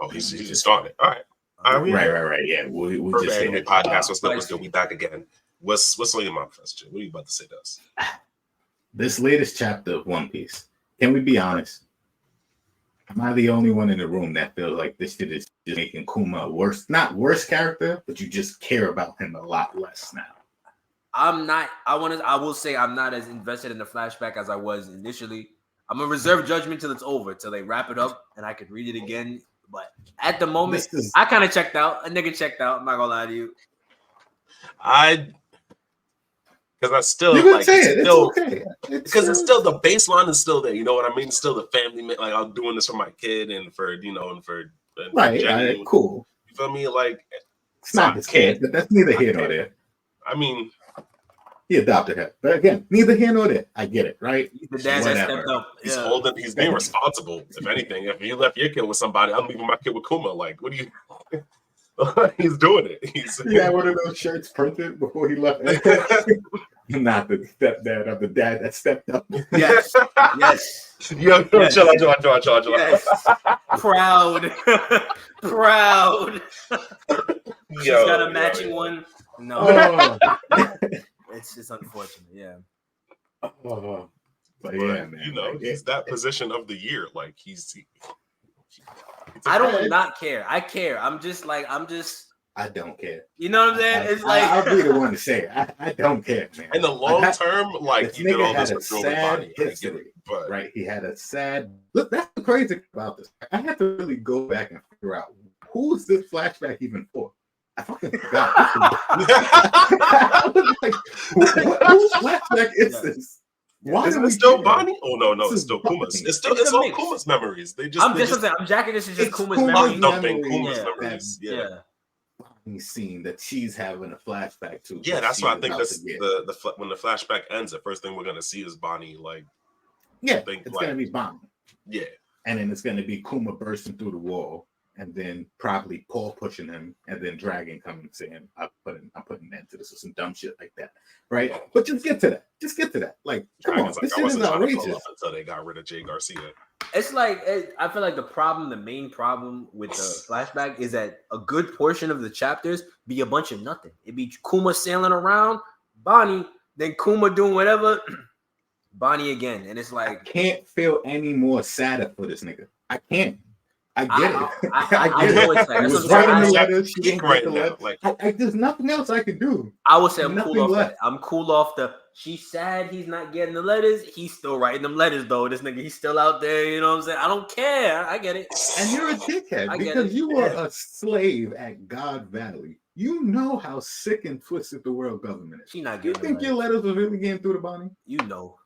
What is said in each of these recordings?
Oh, he's just starting it. All right. Right. Yeah, we just anime podcast. What's good? We back again. What's on your mind, Professor? What are you about to say to us? This latest chapter of One Piece. Can we be honest? Am I the only one in the room that feels like this shit is just making Kuma not worse character, but you just care about him a lot less now? I'm not. I will say I'm not as invested in the flashback as I was initially. I'm gonna reserve judgment till it's over, till they wrap it up, and I could read it again. But at the moment, I kind of checked out. A nigga checked out. I'm not gonna lie to you. Because I still like it's okay. Because it's still the baseline is still there. You know what I mean? It's still the family. Like I'm doing this for my kid and for right. Cool. You feel me? Like it's not his kid, but that's neither here nor there. I mean, he adopted her, but again, neither here nor there. I get it, right? The dad that stepped up. He's holding. He's being responsible. If anything, if you left your kid with somebody, I'm leaving my kid with Kuma. Like, what do you? He's doing it. He had one of those shirts printed before he left. Not the stepdad of the dad that stepped up. Yes. Yo, yes. Chill. Yes. Proud. She's got a matching one. No. It's just unfortunate. Yeah. But yeah, man. You know, he's that position of the year. Like he's I don't not care. I care. I don't care. You know what I'm saying? It's like I'll be the one to say it. I don't care, man. In the long term, like he did all this with sad history, but right? He had a sad look. That's the crazy about this. I had to really go back and figure out who's this flashback even for. I fucking forgot. I was like, whose flashback is this? Why is it still Bonnie? Oh no, it's still Kuma's. It's all Kuma's memories. I'm jacking this is just Kuma's memories. Kuma's memories. Yeah. Bonnie's scene that she's having a flashback to. Yeah, that's why I think that's when the flashback ends, the first thing we're gonna see is Bonnie. Like, it's gonna be Bonnie. Yeah, and then it's gonna be Kuma bursting through the wall, and then probably Paul pushing him, and then Dragon coming saying, "I'm putting an end to this," or some dumb shit like that, right? But just get to that. Like, come on, this shit is outrageous. Until they got rid of Jay Garcia. It's like I feel like the main problem with the flashback is that a good portion of the chapters be a bunch of nothing. It'd be Kuma sailing around, Bonnie, then Kuma doing whatever, Bonnie again, and it's like I can't feel any more sadder for this nigga. I can't. I get it. I know it's like, was writing the letters. She didn't get the letter. Like, there's nothing else I can do. I would say I'm cool off that. I'm cool off the. She's sad he's not getting the letters. He's still writing them letters though. This nigga, he's still out there. You know what I'm saying? I don't care. I get it. And you're a dickhead because you were a slave at God Valley. You know how sick and twisted the world government is. She not getting. You think your letters were really getting through to Bonnie? You know.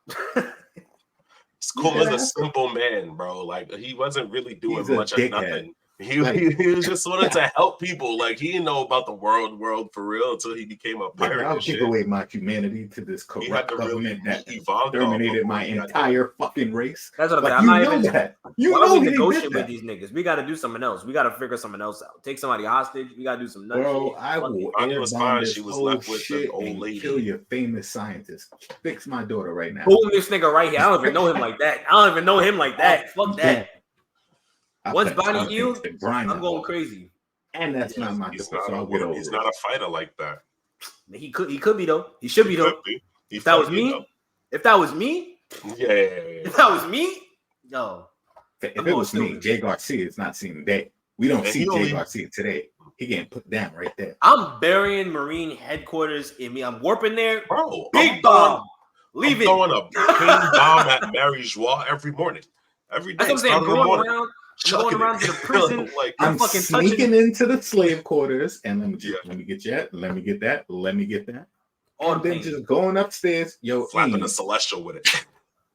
Kuma's a simple man, bro. Like he wasn't really doing much of nothing. He was just wanted to help people. Like he didn't know about the world for real until he became a pirate. I'll give away my humanity to this corrupt government that terminated my entire fucking race. That's what I'm saying. I'm not even. You know, negotiate with these niggas. We got to do something else. We got to figure something else out. Take somebody hostage. We got to do some nuts. Bro, I will. Was fine. She was left with the old lady. Kill your famous scientist. Fix my daughter right now. Boom, this nigga right here. I don't even know him like that. Fuck that. Once Bonnie healed, I'm going crazy. And that's not my He's not a fighter like that. He could be though. He should be though. If that was me, if that was me, no. If it was me, Jay Garcia is not seen today. We don't see Jay Garcia today. He getting put down right there. I'm burying Marine headquarters in me. I'm warping there. Bro, big bomb. Leave it. Throwing a ping bomb at Mary Joie every morning. Every day. That's what I'm saying. Going around to the prison, like I'm fucking sneaking into the slave quarters, and let me get that, and then just going upstairs, flapping the celestial with it.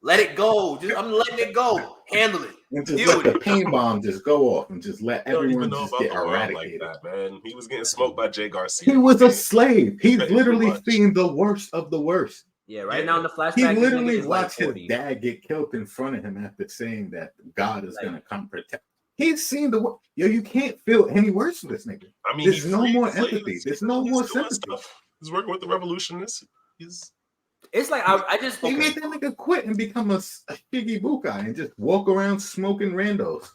Let it go. I'm letting it go. Handle it. And just let the pain bomb just go off, and just let everyone just get eradicated. Like that, man. He was getting smoked by Jay Garcia. He was a slave. He's literally seen the worst of the worst. Yeah, right now in the flashback, he literally watched his dad get killed in front of him after saying that God is gonna come protect. He's seen the world. You can't feel any worse for this nigga. I mean, there's no more empathy. There's no more sympathy. He's working with the revolutionists. It's like I just he made that nigga quit and become a Shiggy Bukai and just walk around smoking randos.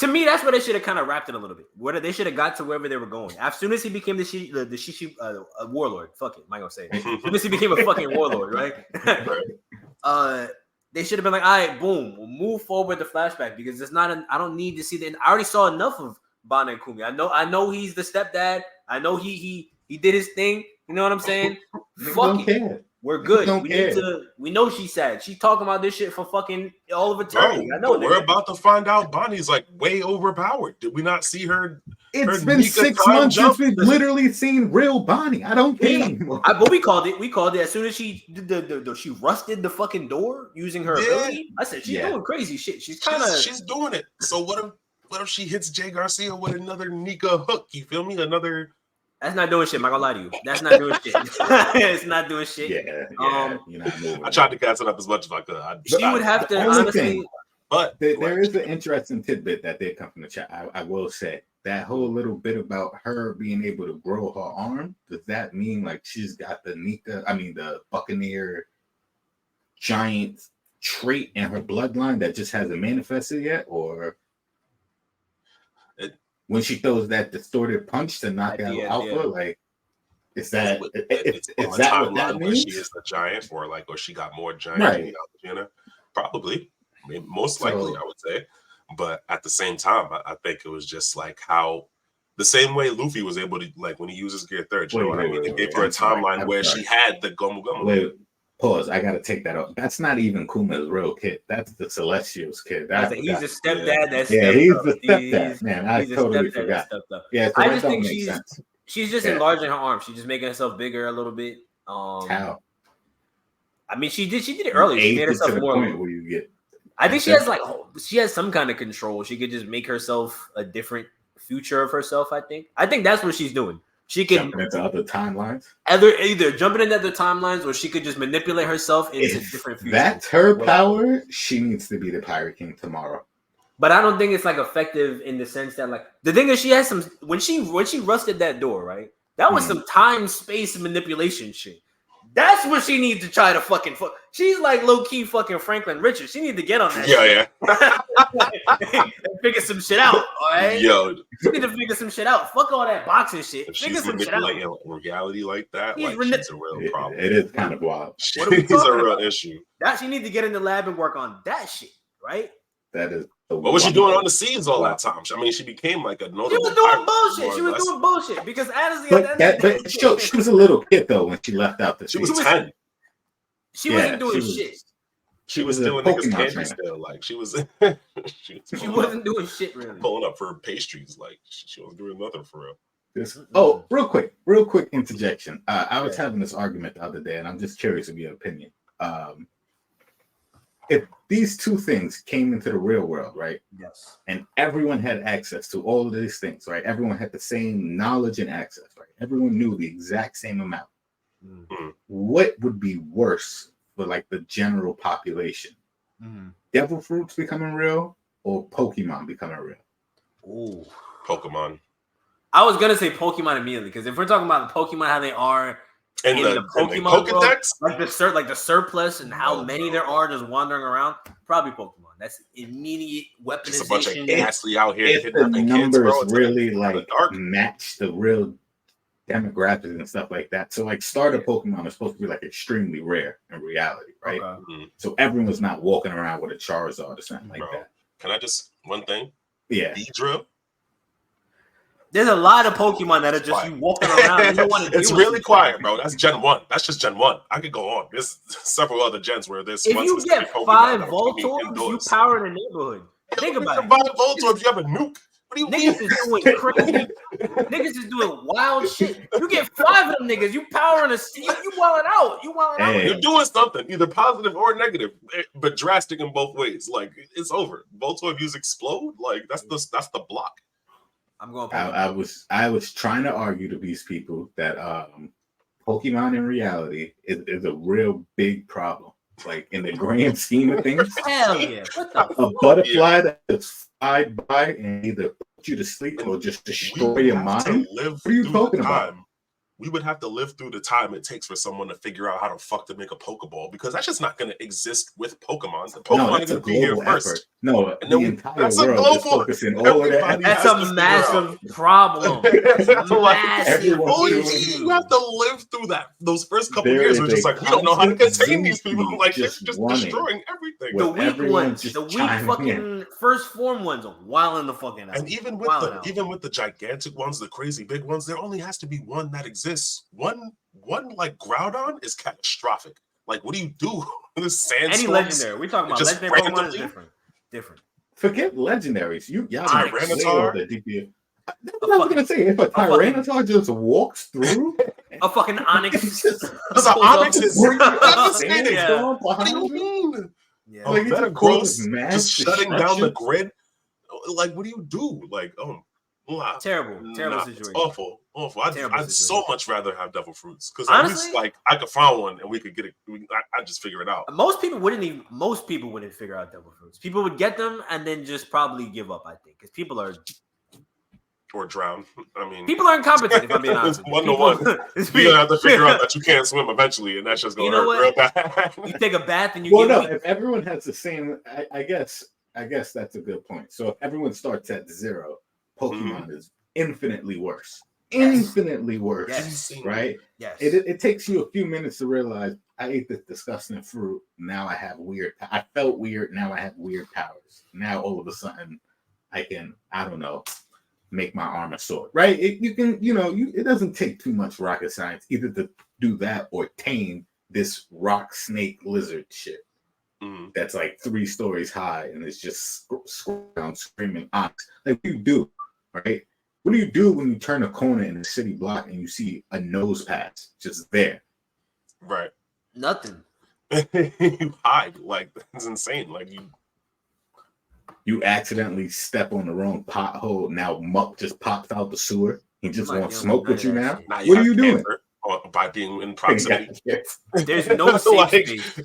To me, that's where they should have kind of wrapped it a little bit. Where they should have got to wherever they were going. As soon as he became the warlord, fuck it, am I gonna say it? As soon as he became a fucking warlord, right? They should have been like, all right, boom, we'll move forward the flashback because it's not. I don't need to see that. I already saw enough of Bon and Kumi. I know he's the stepdad. I know he did his thing. You know what I'm saying? Fuck it. We're good. We know she's sad. She's talking about this shit for fucking all of eternity. Bro, I know. We're about to find out Bonnie's like way overpowered. Did we not see her? It's been 6 months since we've literally seen real Bonnie. I don't care anymore. But we called it. We called it as soon as she did she rusted the fucking door using her ability. I said she's doing crazy shit. She's doing it. So what if she hits Jay Garcia with another Nika hook? You feel me? That's not doing shit. I'm not gonna lie to you. That's not doing shit. It's not doing shit. Yeah. You're not moving. I tried to catch it up as much as I could. She would have to honestly. But there is an interesting tidbit that did come from the chat. I will say that whole little bit about her being able to grow her arm. Does that mean like she's got the Buccaneer giant trait in her bloodline that just hasn't manifested yet, or? When she throws that distorted punch to knock out Alpha, like, is that what that means? She is the giant, or she got more giant, probably, most likely, I would say. But at the same time, I think it was just like how the same way Luffy was able to, like, when he uses Gear Third, you know what I mean? They gave her a timeline where she had the Gomu Gomu. Wait. Pause. I gotta take that off. That's not even Kuma's real kid. That's the Celestial's kid. He's a stepdad. He's the stepdad. Man, I totally forgot. Yeah, so I just think she's just enlarging her arm. She's just making herself bigger a little bit. How? I mean, she did it earlier. She made herself more. Where you get. I think she has some kind of control. She could just make herself a different future of herself. I think that's what she's doing. She can jumping into other timelines. Either jumping into other timelines, or she could just manipulate herself into different futures. That's her power. She needs to be the Pirate King tomorrow. But I don't think it's like effective in the sense that, like, the thing is, she has some when she rusted that door, right? That was some time space manipulation shit. That's what she needs to try to fucking fuck. She's like low key fucking Franklin Richards. She need to get on that. Yeah. Figure some shit out. All right. Yo, she need to figure some shit out. Fuck all that boxing shit. If figure she's some shit out. Reality like that, she's a real problem. It is kind of wild. She's a real issue. That she need to get in the lab and work on that shit, right? That is. What was she doing on the scenes all that time? I mean, she became like a notable. She was doing bullshit. She was doing bullshit because honestly, she was a little kid though when she left out. She was 10. She wasn't doing shit. She was doing niggas candy still. Like she was. She wasn't doing shit really. Pulling up for pastries, like she wasn't doing nothing for real. Real quick interjection. I was having this argument the other day, and I'm just curious of your opinion. If these two things came into the real world, right? Yes. And everyone had access to all of these things, right? Everyone had the same knowledge and access, right? Everyone knew the exact same amount. Mm-hmm. What would be worse for like the general population? Mm-hmm. Devil fruits becoming real or Pokemon becoming real? Ooh, Pokemon. I was gonna say Pokemon immediately because if we're talking about the Pokemon, how they are. And the Pokemon Pokedex, world, like the surplus and how many there are just wandering around, probably Pokemon. That's immediate weaponization. Just a bunch of ghastly out here. If the numbers really like match the real demographics and stuff like that. So like starter Pokemon is supposed to be like extremely rare in reality, right? Okay. Mm-hmm. So everyone's not walking around with a Charizard or something like that. Can I just one thing? Yeah. Beedrill. There's a lot of Pokemon that are just you walking around. You don't want to it's really quiet, bro. That's Gen 1. That's just Gen 1. I could go on. There's several other gens where there's. If you get 5 Voltorbs, you power in the neighborhood. Think about it. 5 Voltorbs, you have a nuke. What do you mean? Niggas is doing crazy. Niggas is doing wild shit. You get 5 of them niggas. You powering you wilding out. You wilding out. You're doing something, either positive or negative, but drastic in both ways. Like it's over. Voltorb use explode. Like that's the block. I'm going. I was trying to argue to these people that Pokemon in reality is a real big problem. Like in the grand scheme of things. Hell yeah! What the a butterfly that's fly by and either put you to sleep or just destroy your mind. What are you talking about? we would have to live through the time it takes for someone to figure out how to fuck to make a Pokeball, because that's just not going to exist with Pokemon. The Pokemon is going to be here first. Effort. No, and the entire world is focusing all of that. That's a massive problem. Massive. You have to live through those first couple years. We're just like, we don't know how to contain these people. Like, they're just destroying everything. The weak ones, the weak fucking first form ones are wilding the fucking out. And even with the gigantic ones, the crazy big ones, there only has to be one that exists. One like Groudon is catastrophic. Like, what do you do? The sandstorms. Any legendary. We're talking about legendary Pokemon is different. Forget legendaries. Y'all Tyranitar. That's what I was gonna say. If a Tyranitar just walks through, a fucking Onix. Onix is devastating. Yeah. What do you mean? Yeah. Like, Metagross just shutting down the grid. Like, what do you do? Like, terrible situation. It's awful. I'd so much rather have devil fruits, because at least like I could find one and we could get it. I just figure it out. Most people wouldn't figure out devil fruits. People would get them and then just probably give up. I think because people are or drown. I mean, people are incompetent. If I'm being honest, one to one. You're gonna have to figure out that you can't swim eventually, and that's just gonna hurt real bad. You take a bath and you. If everyone has the same, I guess that's a good point. So if everyone starts at 0. Pokemon is infinitely worse. Infinitely worse. Yes. Right? Yes. It takes you a few minutes to realize I ate this disgusting fruit. Now I have I felt weird. Now I have weird powers. Now all of a sudden I can, I don't know, make my arm a sword. Right? It doesn't take too much rocket science either to do that or tame this rock snake lizard shit. That's like 3 stories high and it's just screaming ox. Like, what do you do? Right? What do you do when you turn a corner in a city block and you see a nose pass just there? Right. Nothing. You hide. Like, that's insane. Like, you accidentally step on the wrong pothole. Now Muck just pops out the sewer. He just wants smoke with you now. What are you doing? By being in proximity. There's no safe space.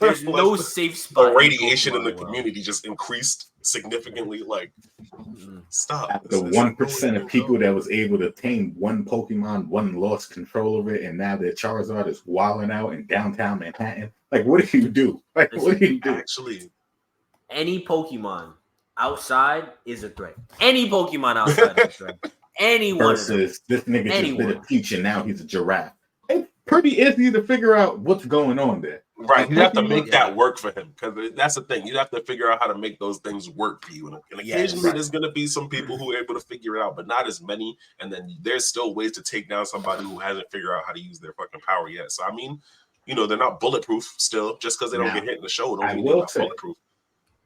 There's no safe spot. The radiation in the community just increased significantly. Like, stop. The 1% of people that was able to tame one Pokemon, one lost control of it, and now their Charizard is wilding out in downtown Manhattan. Like, what do you do? Like, what do you do? Actually, any Pokemon outside is a threat. Any Pokemon outside is a threat. Anyone versus this nigga just did a peach and now he's a giraffe. It's pretty easy to figure out what's going on there. Right, you have to make that work for him, because that's the thing. You have to figure out how to make those things work for you. And occasionally there's going to be some people who are able to figure it out, but not as many. And then there's still ways to take down somebody who hasn't figured out how to use their fucking power yet. So, I mean, they're not bulletproof still. Just because they don't get hit in the show, don't mean they're not bulletproof.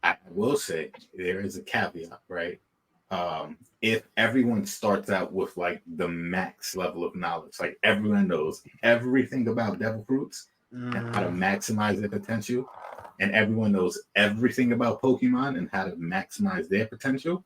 I will say there is a caveat, right? If everyone starts out with like the max level of knowledge, like everyone knows everything about devil fruits and how to maximize their potential, and everyone knows everything about Pokemon and how to maximize their potential,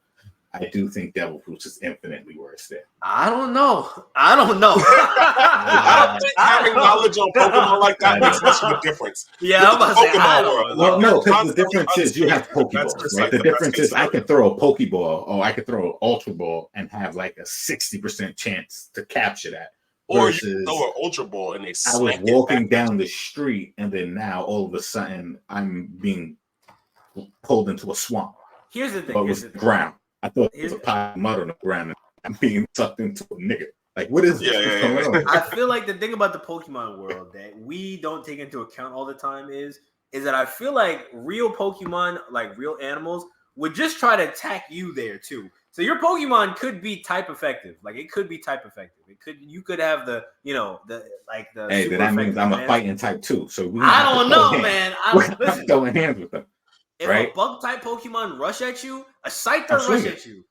I do think devil fruits is infinitely worse there. I don't know. I don't think having knowledge on Pokemon like that makes much of a difference. Yeah, I'm about to say, I don't know. Well, no, because the difference is you have Pokeballs, right? The difference is I can throw a Pokeball or I can throw an Ultra Ball and have like a 60% chance to capture that. Or you throw an Ultra Ball and they I was walking down the street and then now all of a sudden I'm being pulled into a swamp. Here's the thing. But it was the ground. I thought it was a pile of mud on the ground and I'm being sucked into a nigga. Like, what is this? I feel like the thing about the Pokemon world that we don't take into account all the time is that I feel like real Pokemon, like real animals, would just try to attack you there too. So your Pokemon could be type effective. Like, it could be type effective. You could have the. Hey, that means I'm a fighting type too. So I don't know, man. I'm throwing hands with them. If a bug type Pokemon rush at you, a Scyther rush at you.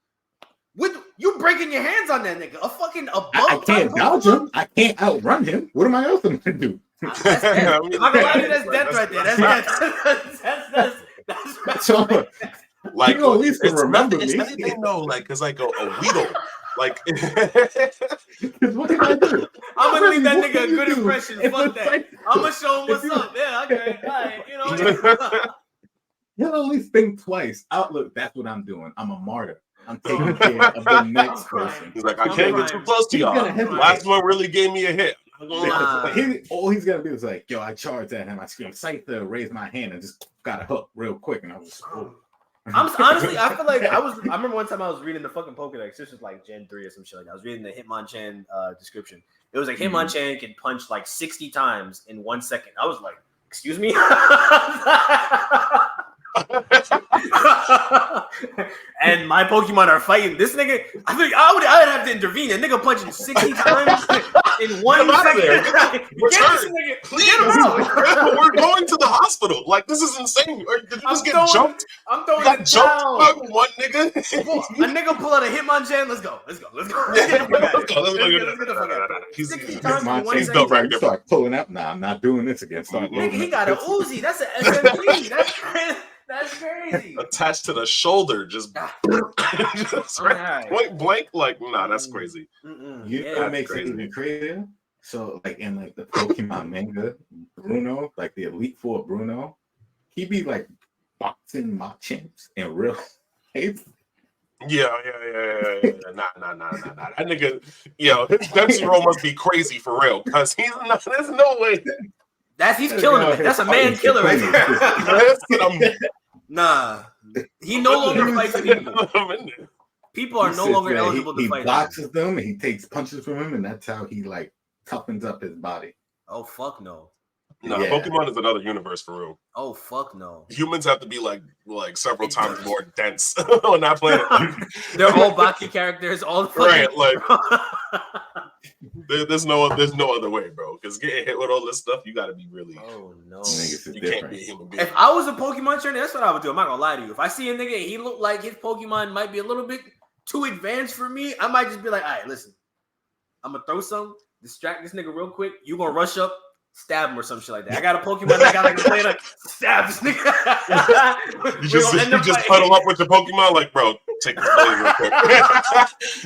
You breaking your hands on that nigga? A bug. I can't dodge him. I can't outrun him. What am I else going to do? That's death. I'm not gonna lie to you, that's death right there. That's right. Like, at least remember it's me. anything though, like it's like a Weedle. Like, what did I do? I'm gonna leave that nigga a good impression. Fuck that. I'm gonna show him what's up. Yeah, okay. All right. He'll at least think twice. Outlook, that's what I'm doing. I'm a martyr. I'm taking care of the next person. He's like, I can't get too close to y'all. Last one really gave me a hit. All he's gonna do is like, yo, I charged at him. I screamed, Scyther, raised my hand and just got a hook real quick. And I was honestly, I feel like I remember one time I was reading the fucking Pokedex. This was like Gen 3 or some shit like that. I was reading the Hitmonchan description. It was like Hitmonchan can punch like 60 times in 1 second. I was like, excuse me? And my Pokemon are fighting this nigga. I think I would have to intervene. A nigga punching 60 times in 1 second. Please. We're going to the hospital. Like, this is insane. Did you just get jumped? I'm throwing got jumped by one nigga. A nigga pull out a Hitmonchan. Let's go. Let's get the fuck out of here. 60 times in 1 second. Right there. Start pulling up. Nah, I'm not doing this again. Nigga, he got an Uzi. That's an SMG. That's crazy. Attached to the shoulder, just right, point blank. Like, nah, that's crazy. You know what makes it even crazier? So, like in like the Pokemon manga, Bruno, like the Elite Four Bruno, he be like boxing Machamps in real life. Yeah. Nah. That nigga, his Dempsey roll must be crazy for real, because he's not. There's no way. He's killing him. That's a man killer right there. Nah, he no longer fights people. People are no longer eligible to fight. He boxes them and he takes punches from him, and that's how he like toughens up his body. Oh fuck no. No, Pokemon is another universe for real. Oh fuck no. Humans have to be like several times more dense on that planet. They're all Baki characters, all right. Like there's no other way, bro. Because getting hit with all this stuff, you got to be really. Oh no, you can't be a human being. If I was a Pokemon trainer, that's what I would do. I'm not gonna lie to you. If I see a nigga, he looked like his Pokemon might be a little bit too advanced for me, I might just be like, all right, listen, I'm gonna throw some, distract this nigga real quick. You gonna rush up, stab him or some shit like that. I got a Pokemon that got like a blade, like stab this nigga. you just huddle up with your Pokemon, like, bro, take this blade real quick.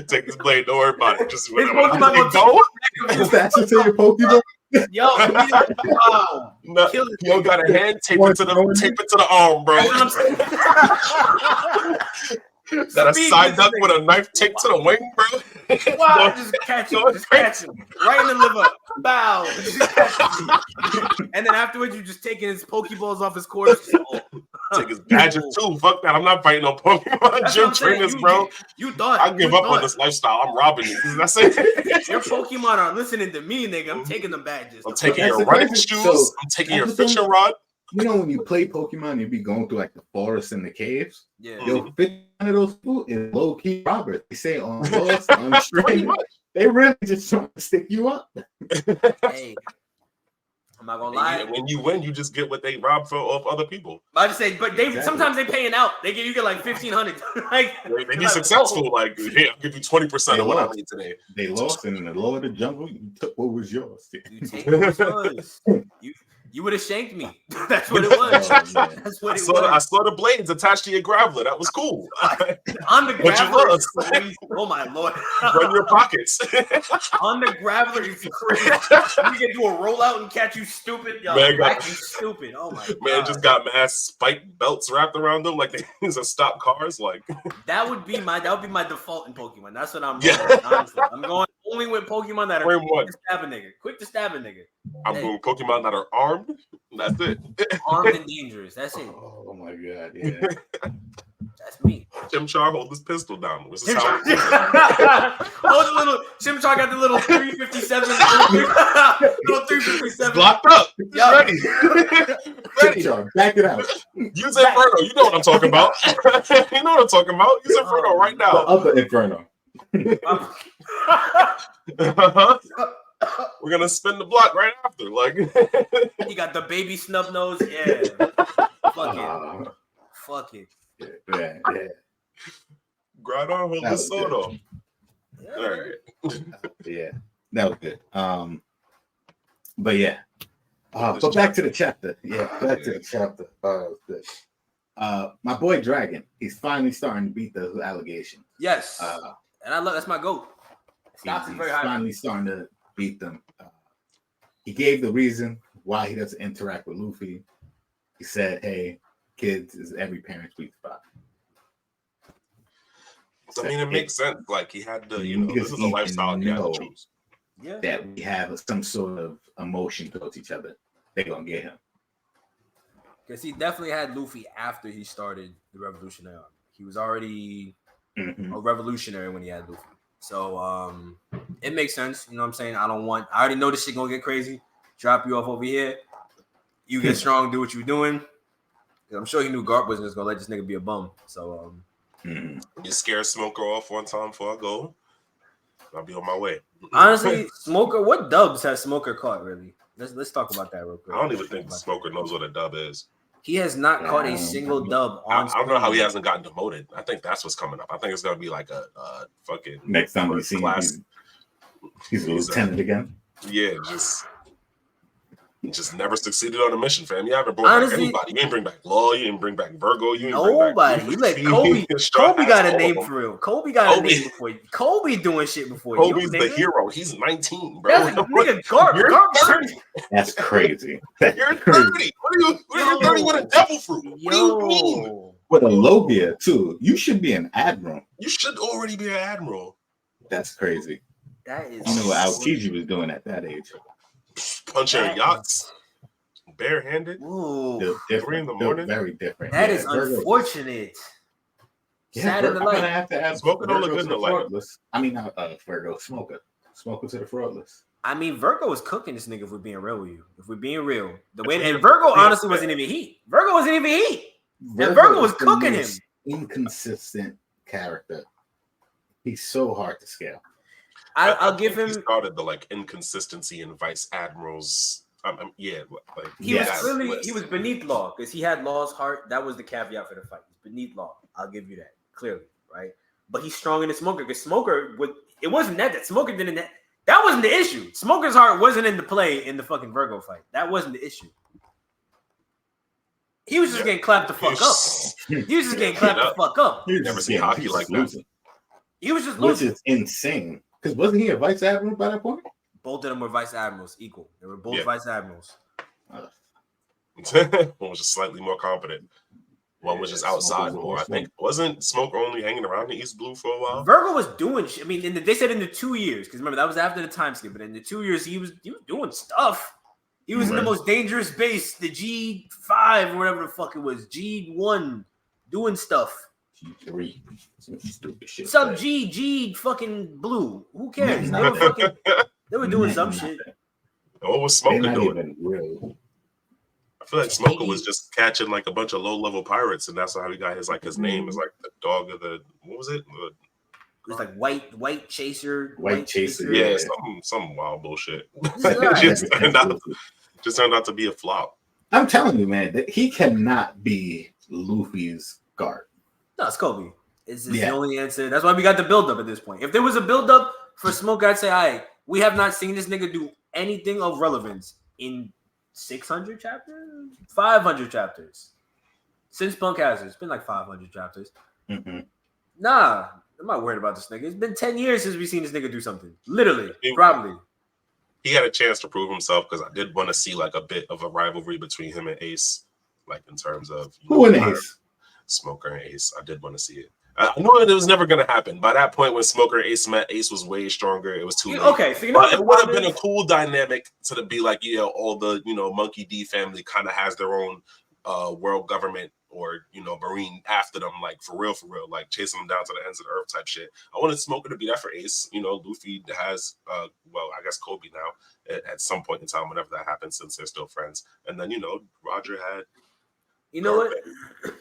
Take this blade, don't worry about it. Just his Pokemon gonna go. That's just your Pokemon. Yo, yo, got a hand, tape it to the arm, bro. Got a side duck with a knife taped to the wing, bro. Wow, just catch him right in the liver. Bow. And then afterwards, you just taking his Pokeballs off his quarters. Take his badges too. Fuck that. I'm not fighting no Pokemon gym trainers, bro. You thought I give up on this lifestyle. I'm robbing you. That's it. Your Pokemon are listening to me, nigga. I'm taking the badges. I'm taking your running shoes. I'm taking your fishing rod. You know, when you play Pokemon, you be going through like the forest and the caves. Yeah. Yo, one of those people is low key robbers. They say on Lost, on String. They really just trying to stick you up. Hey, I'm not gonna lie. When you win, you just get what they rob of other people. I just say, but sometimes they paying out. They get like 1,500. Like they be successful. Like, yeah, I'll give you 20% of what I need today. They lost, and in the Lord of the Jungle, you took what was yours. You take what was yours. You would have shanked me. That's what it was. That's what it was. I saw the blades attached to your Graveler. That was cool. On the Graveler, oh my Lord. Run your pockets. On the Graveler, it's crazy. You can do a rollout and catch you stupid. Yo, man, you stupid. Oh my God. Man just got mass spike belts wrapped around them like they use to stop cars. Like that would be my default in Pokemon. That's what I'm doing, honestly. I'm going only with Pokemon that are quick to stab a nigga. I'm doing Pokemon that are armed. That's it. Armed and dangerous. That's it. Oh my God, yeah. That's me. Chimchar, hold this pistol down. This is hold the little Chimchar got the little 357. little 357. Locked up. Yo. Ready. Chimchar, back it out. Use Inferno. You know what I'm talking about. You know what I'm talking about. Use Inferno right now. The other Inferno. We're gonna spin the block right after. Like he got the baby snub nose. Yeah. Fuck it. Yeah. Groudon, hold the sword off. Yeah. All right. Yeah, that was good. But yeah. But back to the chapter. Yeah, back to the chapter. Good. My boy Dragon, he's finally starting to beat those allegations. Yes. And I love that's my goat. He's finally starting to beat them. He gave the reason why he doesn't interact with Luffy. He said, "Hey, kids is every parent's weak spot." I mean, it makes sense. Like he had to, this is a lifestyle he had to choose. Yeah. That we have some sort of emotion towards each other. They're gonna get him. Because he definitely had Luffy after he started the Revolutionary Army. He was already a revolutionary when he had Luffy. So it makes sense. You know what I'm saying? I already know this shit gonna get crazy. Drop you off over here. You get strong, do what you're doing. I'm sure he knew Garp wasn't just gonna let this nigga be a bum. So you scare Smoker off one time before I go. I'll be on my way. Honestly, Smoker, what dubs has Smoker caught, really? Let's talk about that real quick. I don't even think Smoker knows what a dub is. He has not caught a single dub on I don't know how he hasn't gotten demoted. I think that's what's coming up. I think it's gonna be like a fucking next time we see him, he's a lieutenant again. Yeah, just never succeeded on a mission, fam. You haven't brought back anybody. You ain't bring back Law. You didn't bring back Virgo. You ain't nobody. You let Kobe. Kobe got a name for real. Kobe got a name before you. Kobe doing shit before you. Kobe's the hero. He's 19, bro. That's nigga Garp 30. That's crazy. You're 30. What are you 30 with a devil fruit? What do you mean? With a Logia too. You should be an admiral. You should already be an admiral. That's crazy. That is. You know what Aokiji was doing at that age. Punching yachts, barehanded. Ooh, 3 in the morning. Very different. That is unfortunate. Sad in the light. I'm gonna have to ask Smoker don't look good in the light. I mean, not Virgo. Smoker to the throatless. I mean, Virgo was cooking this nigga. If we're being real with you, the way and Virgo honestly wasn't even heat. Virgo was cooking him. Inconsistent character. He's so hard to scale. I'll give him. He started the inconsistency in vice admirals. He was beneath Law because he had Law's heart. That was the caveat for the fight. He's beneath Law. I'll give you that clearly, right? But he's strong in the Smoker because Smoker would. It wasn't that Smoker didn't. That wasn't the issue. Smoker's heart wasn't in the play in the fucking Virgo fight. That wasn't the issue. He was just getting clapped the fuck up. He was just getting clapped the fuck up. You never seen hockey like that. He was just losing. Which is insane. Because wasn't he a vice admiral by that point? Both of them were vice admirals, equal. They were both vice admirals. One was just slightly more competent. One was just outside more. I think wasn't Smoker only hanging around the East Blue for a while? Virgo was doing shit. I mean, they said in the 2 years, because remember that was after the time skip. But in the 2 years, he was doing stuff. He was in the most dangerous base, the G5 or whatever the fuck it was, G1, doing stuff. G3, some stupid shit. Sub G fucking blue. Who cares? They were doing some shit. What was Smoker doing? Even real. I feel like Smoker was just catching a bunch of low-level pirates, and that's how he got his name is the dog of the what was it? It was like white chaser. White chaser. Yeah, some wild bullshit. just turned out to be a flop. I'm telling you, man, that he cannot be Luffy's guard. No, it's Kobe. It's the only answer. That's why we got the build-up at this point. If there was a build-up for Smoke, I'd say, all right, we have not seen this nigga do anything of relevance in 600 chapters? 500 chapters. Since Punk Hazard. It's been like 500 chapters. Mm-hmm. Nah, I'm not worried about this nigga. It's been 10 years since we've seen this nigga do something. Literally. Probably. He had a chance to prove himself because I did want to see a bit of a rivalry between him and Ace, in terms of who and Ace? Smoker and Ace. I did want to see it. I knew it was never going to happen. By that point, when Smoker and Ace met, Ace was way stronger. It was too late. Okay, so but it would have been a cool dynamic to be all the Monkey D family kind of has their own world government or Marine after them, for real, chasing them down to the ends of the earth type shit. I wanted Smoker to be that for Ace. Luffy has I guess Kobe now at some point in time, whenever that happens, since they're still friends. And then Roger had. You know what?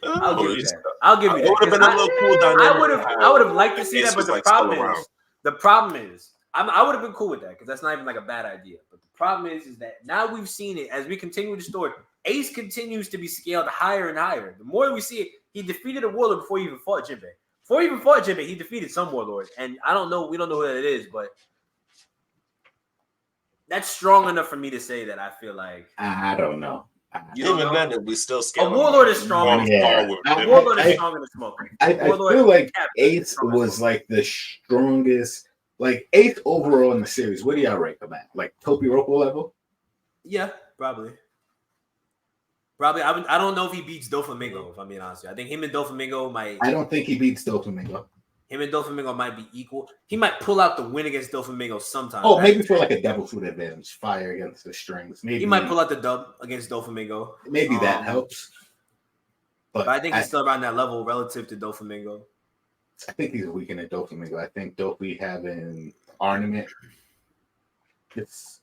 I'll give you that. It would have been a little cool dynamic. I would have liked to see that, but the problem is, I would have been cool with that because that's not even a bad idea. But the problem is that now we've seen it as we continue the story. Ace continues to be scaled higher and higher. The more we see it, he defeated a warlord before he even fought Jinbei. Before he even fought Jinbei, he defeated some warlord, and we don't know who that is, but that's strong enough for me to say that I feel like I don't know. Even then, we still scale. A warlord is strong. Yeah. A warlord is stronger than Smoker. I feel like Ace was the strongest. Eighth overall in the series. What do y'all rank him at? Topiropo level? Yeah, probably. I don't know if he beats Doflamingo. If I'm being honest with you, I think him and Doflamingo might. I don't think he beats Doflamingo. Him and Doflamingo might be equal. He might pull out the win against Doflamingo sometimes. Oh, maybe for like a devil fruit advantage, fire against the strings. Maybe he might pull out the dub against Doflamingo. Maybe that helps. But I think he's still around that level relative to Doflamingo. I think he's weaker than Doflamingo. I think Dofy having ornament, it's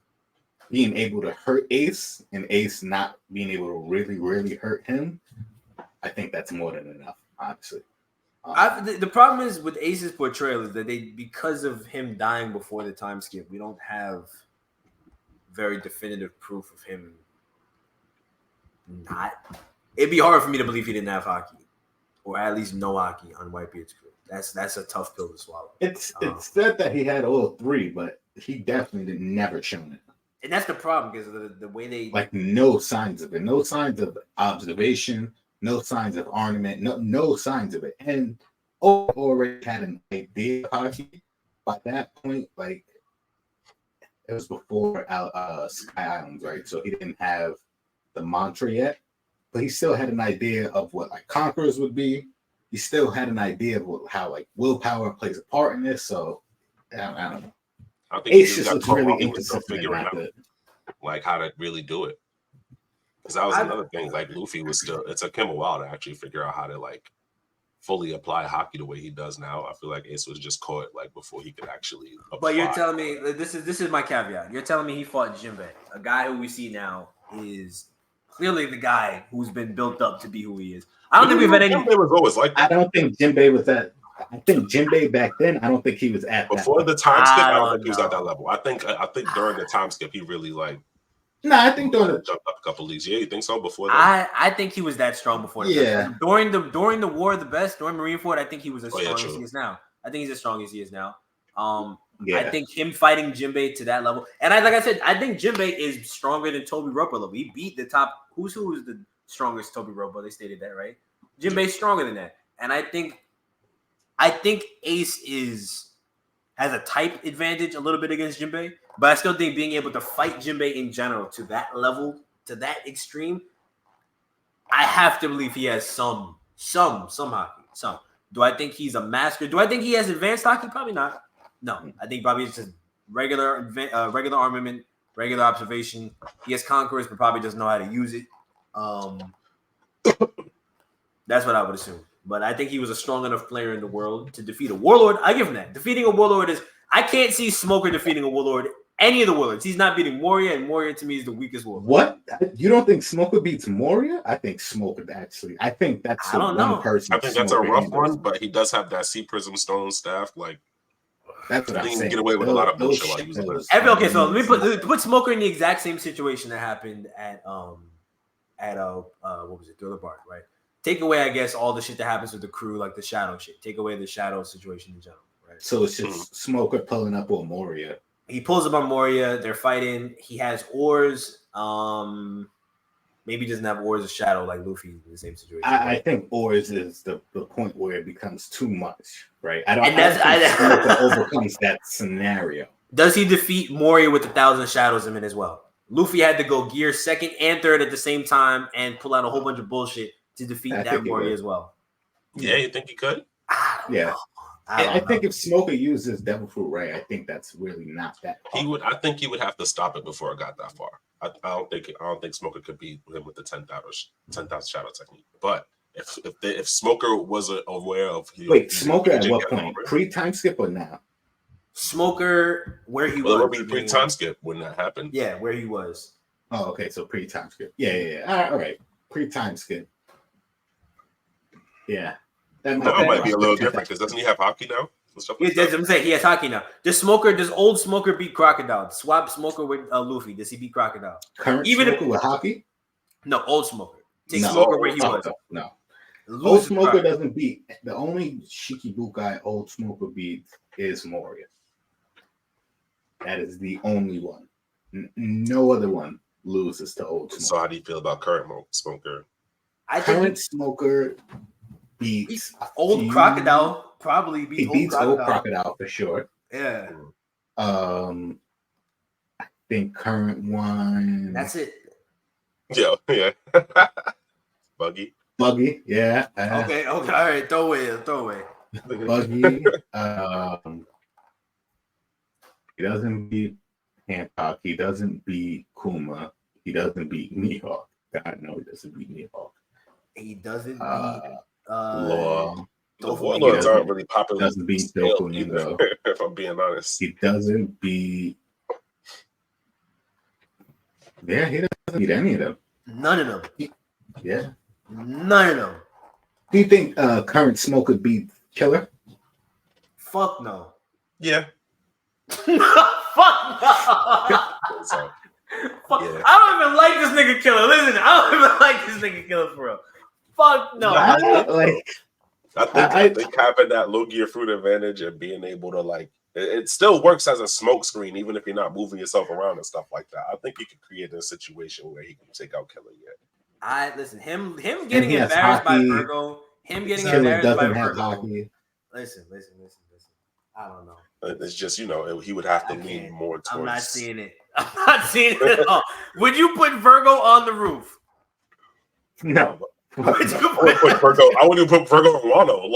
being able to hurt Ace and Ace not being able to really, really hurt him. I think that's more than enough, honestly. The problem is with Ace's portrayal is that because of him dying before the time skip, we don't have very definitive proof of him not. It'd be hard for me to believe he didn't have hockey, or at least no hockey on Whitebeard's crew. That's a tough pill to swallow. It's said that he had all three, but he definitely never shown it. And that's the problem because of the way they like no signs of it, no signs of observation, no signs of ornament, no signs of it. And already had an idea of hockey by that point. Like it was before Sky Islands, right? So he didn't have the mantra yet, but he still had an idea of what like Conquerors would be. He still had an idea of how like willpower plays a part in this. So I don't know. I think Ace just looks really inconsistent figuring out like how to really do it. Because that was another thing. Like Luffy was still, it took him a while to actually figure out how to like fully apply hockey the way he does now. I feel like Ace was just caught like before he could actually apply. But you're telling me this is my caveat. You're telling me he fought Jinbei, a guy who we see now is clearly the guy who's been built up to be who he is. I don't think we've had any. Jinbei was always like that. I don't think Jinbei was that. I think Jinbei back then, I don't think he was at before the time skip. I don't think he was at that level. I think during the time skip, he really like. No, I think during the jumped up a couple leagues. Yeah, you think so? Before that, I think he was that strong before. Yeah, during the War of the Best, during Marineford, I think he was as strong as he is now. I think he's as strong as he is now. I think him fighting Jinbei to that level, and like I said, I think Jinbei is stronger than Toby Roper level. He beat the top. Who is the strongest Toby Roper? They stated that, right? Jinbei's stronger than that, and I think Ace has a type advantage a little bit against Jinbei, but I still think being able to fight Jinbei in general to that level, to that extreme, I have to believe he has some hockey. Some. Do I think he's a master? Do I think he has advanced hockey? Probably not. No, I think probably it's just regular armament, regular observation. He has Conquerors, but probably doesn't know how to use it. That's what I would assume. But I think he was a strong enough player in the world to defeat a Warlord. I give him that. Defeating a Warlord is... I can't see Smoker defeating a Warlord. Any of the Warlords. He's not beating Moria, and Moria to me is the weakest Warlord. What? You don't think Smoker beats Moria? I think Smoker actually... I think that's the one person... I think that's a rough one, but he does have that Sea Prism Stone staff. Like, that's what I'm saying. He can get away with a lot of bullshit while using this. Okay, so let me put Smoker in the exact same situation that happened at what was it? Thriller Bark, right? Take away, I guess, all the shit that happens with the crew, like the shadow shit. Take away the shadow situation in general, right? So it's just Smoker pulling up on Moria. He pulls up on Moria. They're fighting. He has oars. Maybe he doesn't have oars of shadow like Luffy in the same situation. I think oars is the point where it becomes too much, right? I don't think Smoker overcomes that scenario. Does he defeat Moria with 1,000 shadows in it as well? Luffy had to go gear second and third at the same time and pull out a whole bunch of bullshit to defeat that Moria as well. Yeah, you think he could? Yeah. I think if Smoker uses Devil Fruit Ray, I think that's really not that hard. He would. I think he would have to stop it before it got that far. I don't think Smoker could beat him with the 10,000 shadow technique. But if Smoker was aware of Smoker at what point? Pre-time skip or now? Smoker where he was. Well, it would be pre-time skip when that happened. Yeah, where he was. Oh, okay. So pre-time skip. Yeah. All right. Pre-time skip. Yeah. That might be a little different because doesn't he have hockey now? I'm saying he has hockey now. Does old Smoker beat Crocodile? Swap Smoker with Luffy. Does he beat Crocodile? Current Smoker with hockey? No, old Smoker. Take Smoker where he was. No. Old Smoker doesn't beat. The only Shikibukai old Smoker beats is Moria. That is the only one. No other one loses to old Smoker. So how do you feel about current Smoker? Current Smoker beats old Crocodile. Probably beats old Crocodile for sure. Yeah. I think current one. That's it. Yeah. Buggy. Yeah. Okay. All right. Throw away. Buggy. He doesn't beat Hancock. He doesn't beat Kuma. He doesn't beat Mihawk. God, no, he doesn't beat Mihawk. He doesn't beat Law. The warlords aren't really popular. Doesn't beat Doflamingo. If I'm being honest. He doesn't beat. Yeah, he doesn't beat any of them. None of them. Yeah. None of them. Do you think Current Smoke could beat Killer? Fuck no. Yeah. Fuck no. So, Fuck. yeah. I don't even like this nigga Killer. Listen, I don't even like this nigga Killer for real. Fuck no. I think having that low gear fruit advantage and being able to it still works as a smoke screen, even if you're not moving yourself around and stuff like that. I think he could create a situation where he can take out Killer yet. Listen, him getting embarrassed by Virgo, Listen. I don't know. It's just, he would have to lean more towards. I'm not seeing it. I'm not seeing it at all. Would you put Virgo on the roof? No. I wouldn't even put Virgo on Wano.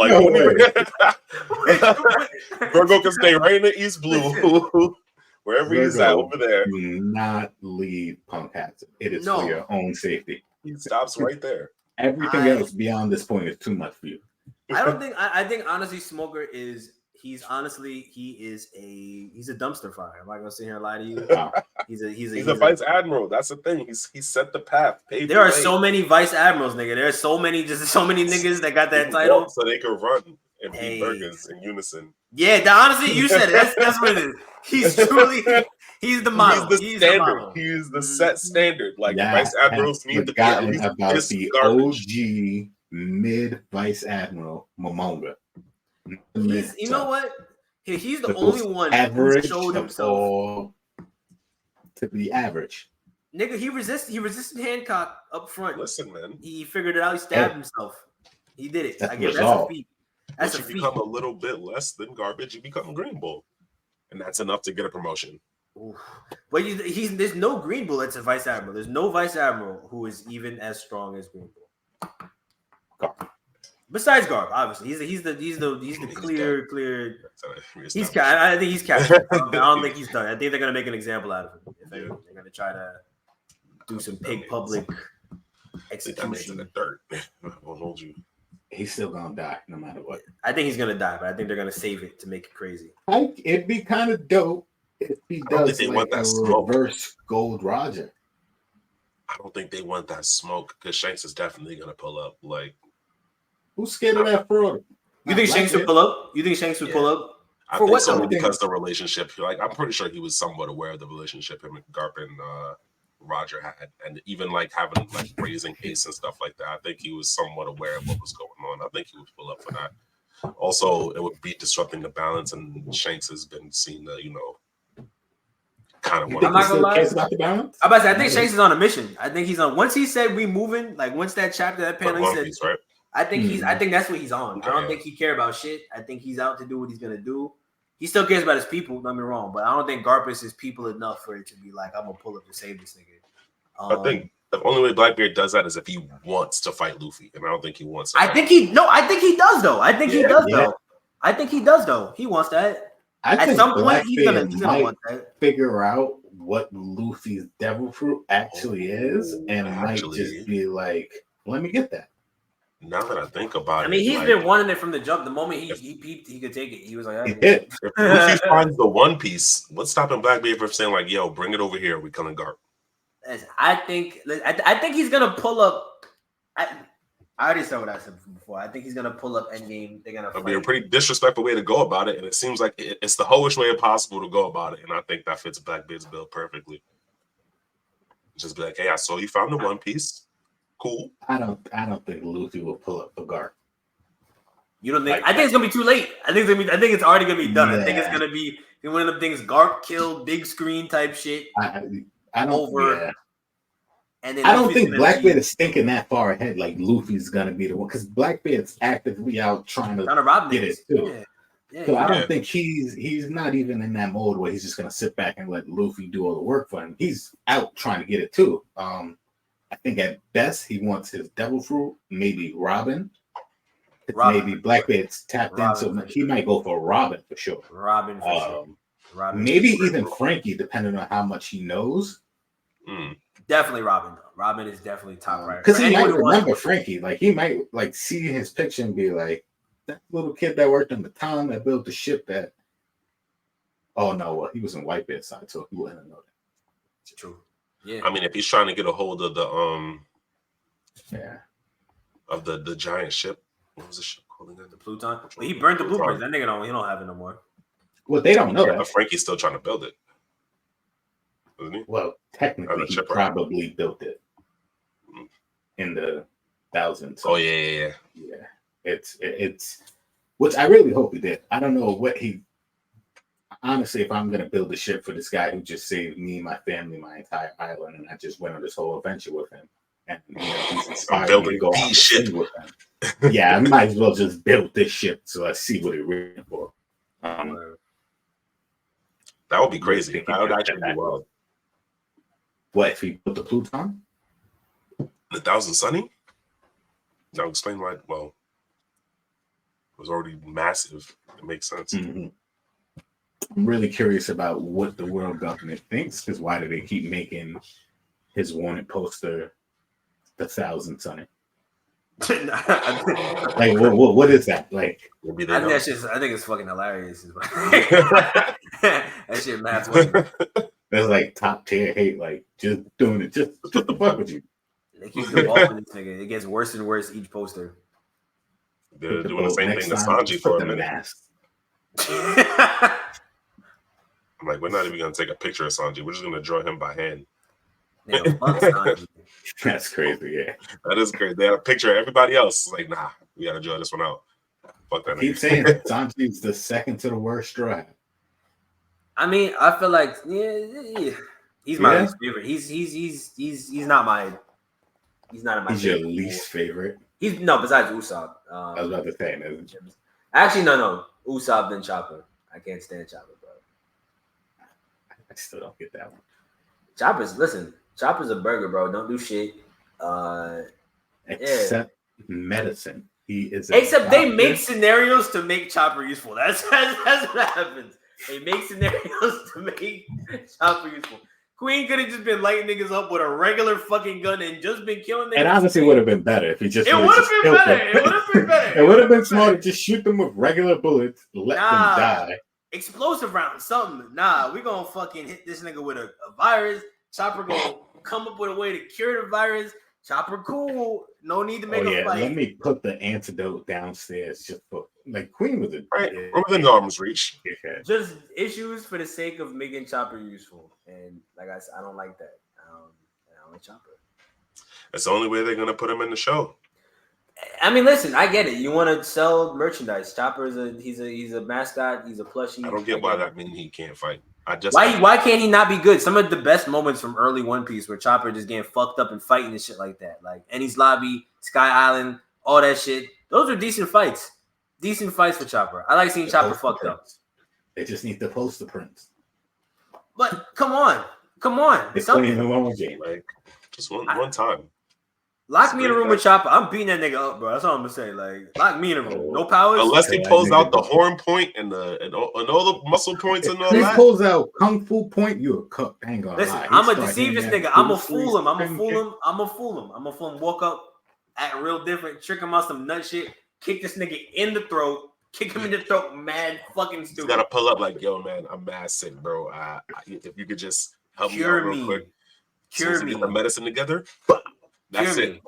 Virgo can stay right in the East Blue, wherever Virgo he's at over there. Do not leave Punk Hazard. It is for your own safety. He stops right there. Everything else beyond this point is too much for you. I think honestly, Smoker is. He's a dumpster fire. Am I gonna sit here and lie to you? Wow. He's a vice admiral. That's the thing. He set the path. There are so many vice admirals, nigga. There are so many niggas that got that title, so they can run and beat burgers in unison. Yeah, honestly, you said it. That's what it is. He's the model. He's the standard. He's the set standard. Vice admirals need to be at least about the OG mid vice admiral Momonga. You know what? He's the only one who showed himself to be average. Nigga, he resisted Hancock up front. Listen, man. He figured it out. He stabbed himself. He did it. That's a feat. Once you become a little bit less than garbage, you become Green Bull. And that's enough to get a promotion. Oof. But there's no Green Bull that's a vice admiral. There's no vice admiral who is even as strong as Green Bull. Garb. Besides Garb, obviously, he's the clear. I think he's captured. I don't think he's done. I think they're gonna make an example out of him. They're gonna try to do some big public execution. In the dirt. I won't hold you. He's still gonna die no matter what. I think he's gonna die, but I think they're gonna save it to make it crazy. It'd be kind of dope if he does reverse Gold Roger. I don't think they want that smoke because Shanks is definitely gonna pull up. Who's scared of that fraud? You think Shanks would pull up? You think Shanks would pull up? I think so because the relationship. I'm pretty sure he was somewhat aware of the relationship him and Garp and Roger had, and even having raising Ace and stuff like that. I think he was somewhat aware of what was going on. I think he would pull up for that. Also, it would be disrupting the balance, and Shanks has been seen to, kind of. I'm not gonna lie about the balance. I think Shanks is on a mission. I think he's on. Once he said we moving, once that chapter, that panel, he said. Piece, right? I think I think that's what he's on. I don't think he care about shit. I think he's out to do what he's gonna do. He still cares about his people. Don't be wrong, but I don't think Garp is his people enough for it to be I'm gonna pull up to save this nigga. I think the only way Blackbeard does that is if he wants to fight Luffy, and I don't think he wants. I think he does though. I think he does though. I think he does though. He wants that. At some point, he's gonna want that. Figure out what Luffy's devil fruit actually is, and might just be let me get that. Now that I think about it, I mean, he's been wanting it from the jump. The moment he peeped, he could take it. He was like, if Luffy finds the One Piece, what's stopping Blackbeard from saying "Yo, bring it over here. We killing Garp"? I think he's gonna pull up. I already said what I said before. I think he's gonna pull up Endgame. They're gonna. It'd be a pretty disrespectful way to go about it, and it seems like it's the hoish way possible to go about it, and I think that fits Blackbeard's bill perfectly. Just be like, "Hey, I saw you found the One Piece. Cool." I don't think Luffy will pull up the Garp. You don't think? I think it's gonna be too late. I think it's already gonna be done. Yeah. I think it's gonna be one of the things Garp killed, big screen type shit. I don't. Over. Yeah. And then I don't think Blackbeard is thinking that far ahead. Luffy's gonna be the one because Blackbeard's actively out trying to rob get it too. Yeah. So I don't think he's not even in that mode where he's just gonna sit back and let Luffy do all the work for him. He's out trying to get it too. I think at best he wants his devil fruit, maybe Robin, Maybe Blackbeard's tapped in, so he might go for Robin for sure. Robin for sure. Robin maybe even Frankie, depending on how much he knows. Definitely Robin, though. Robin is definitely top right. Because he might remember Frankie. Like, he might, like, see his picture and be like, that little kid that worked on the town that built the ship that... Oh, no, well, he was in Whitebeard's side, so he wouldn't know that. True. Yeah. I mean, if he's trying to get a hold of the of the giant ship, what was the ship called again? The Pluton. Well, he burnt the blueprints. That nigga don't have it no more. Well, they don't know that. But Frankie's still trying to build it, isn't he? Well, technically, he probably built it in the thousands. Oh yeah. It's which I really hope he did. I don't know what he. Honestly, if I'm gonna build a ship for this guy who just saved me, my family, my entire island, and I just went on this whole adventure with him, and he's inspired me to go on ship with him. Yeah, I might as well just build this ship so I see what it's written for. That would be crazy. That would actually be wild. What if he built the Pluton? The Thousand Sunny? That would explain why. Well, it was already massive. It makes sense. Mm-hmm. I'm really curious about what the world government thinks, because why do they keep making his wanted poster the Thousand Sunny? Like, what is that? Like, I think it's fucking hilarious. That shit mad funny. That's like top tier hate. Like, just doing it just to fuck with you. They keep developing this nigga. It gets worse and worse each poster. They're doing the same thing to Sanji for a minute. I'm like, we're not even gonna take a picture of Sanji. We're just gonna draw him by hand. That's crazy, yeah. That is crazy. They had a picture of everybody else. Like, nah, we gotta draw this one out. Fuck that. Keep saying it. Sanji's the second to the worst straw hat. I mean, I feel like he's my least favorite. He's not my. He's not in my. He's your least favorite. He's besides Usopp. I was about to say, actually, no. Usopp then Chopper. I can't stand Chopper, bro. I still don't get that one. Chopper's a burger, bro. Don't do shit. Except medicine. He is. Except they make scenarios to make Chopper useful. That's what happens. They make scenarios to make Chopper useful. Queen could have just been lighting niggas up with a regular fucking gun and just been killing niggas. And honestly, it would have been better if he just. It would have been better. It would have been better. It would have been smart to just shoot them with regular bullets, let them die. Explosive rounds, something. Nah, we gonna fucking hit this nigga with a virus. Chopper gonna come up with a way to cure the virus. Chopper cool. No need to make a fight. Let me put the antidote downstairs just for like Queen was a right within arm's reach. Just issues for the sake of making Chopper useful. And like I said, I don't like that. I don't like Chopper. That's the only way they're gonna put him in the show. I mean, listen, I get it. You want to sell merchandise. Chopper is he's a mascot. He's a plushie. I don't get why that means he can't fight. Why can't he not be good? Some of the best moments from early One Piece where Chopper just getting fucked up and fighting and shit like that, like Enies Lobby, Sky Island, all that shit. Those are decent fights. Decent fights for Chopper. I like seeing Chopper fucked up. They just need to post the prints. But come on. It's playing the long game, like just one time. Lock me in a room with Chopper. I'm beating that nigga up, bro. That's all I'm gonna say. Like, lock me in a room. No powers. Unless he pulls out the horn point and all the muscle points and all that. If he pulls out Kung Fu point, you're a cook. I ain't gonna lie. I'm gonna deceive this nigga. I'm gonna fool him. I'm gonna fool him. Walk up, act real different, trick him out some nut shit, kick this nigga in the throat, kick him in the throat, mad fucking stupid. You gotta pull up like, yo, man, I'm mad sick, bro. If you could just help me out real quick. Cure me. Get the medicine together. That's it.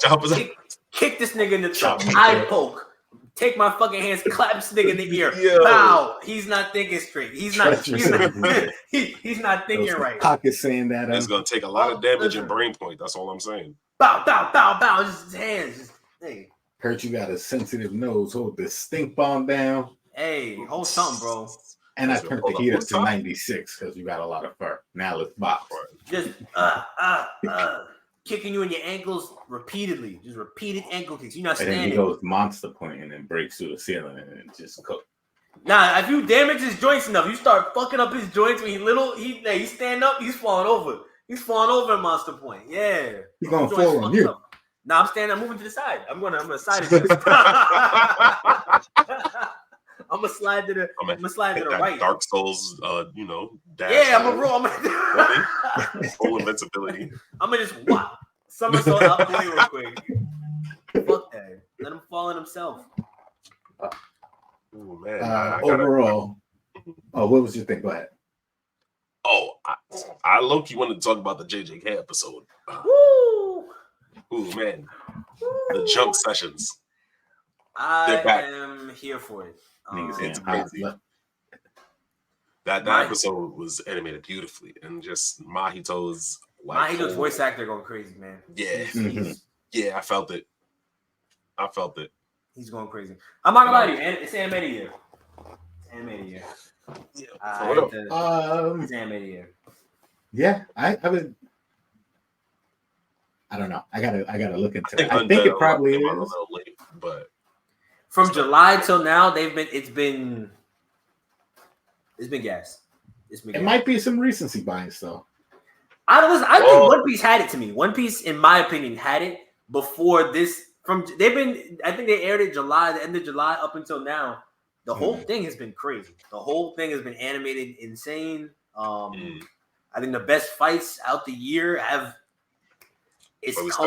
Kick this nigga in the throat. Eye poke. Take my fucking hands. Clap this nigga in the ear. Bow. He's not thinking straight. He's not thinking right. Pocket saying that. It's gonna take a lot of damage and brain point. That's all I'm saying. Bow, bow, bow, bow. Just his hands. Just, hey. Heard you got a sensitive nose. Hold this stink bomb down. Hey, hold something, bro. And I turned the heat up to 96 because you got a lot of fur. Now let's box. Just kicking you in your ankles repeatedly. Just repeated ankle kicks. You're not standing. And then he goes monster point and then breaks through the ceiling and just cook. Nah, if you damage his joints enough, you start fucking up his joints when he's stand up, he's falling over. He's falling over at monster point. Yeah. He's gonna fall on you. No, I'm standing. I'm moving to the side. I'm gonna side it. I'm gonna slide to the. I'm gonna slide to the right. Dark Souls, dash. Yeah, I'm gonna roll. Full invincibility. I'm gonna just somersault out the way real quick. Fuck that. Let him fall in himself. Oh man. Overall, what was your thing? Go ahead. Oh, I low-key wanted to talk about the JJK episode. Woo! Ooh, man. The jump sessions. I am here for it. It's crazy. That episode was animated beautifully, and just Mahito's Mahito's voice actor going crazy, man. Yeah. Yeah, I felt it. He's going crazy. I'm not gonna lie to you, it's animated year. Yeah, it's animated year. Yeah, I would. I don't know. I gotta look into it. I think it probably is. A little late, but from July till now, it's been gas. It might be some recency bias though. I think One Piece had it to me. One Piece, in my opinion, had it before this. I think they aired it the end of July up until now. The whole thing has been crazy. The whole thing has been animated insane. I think the best fights out the year come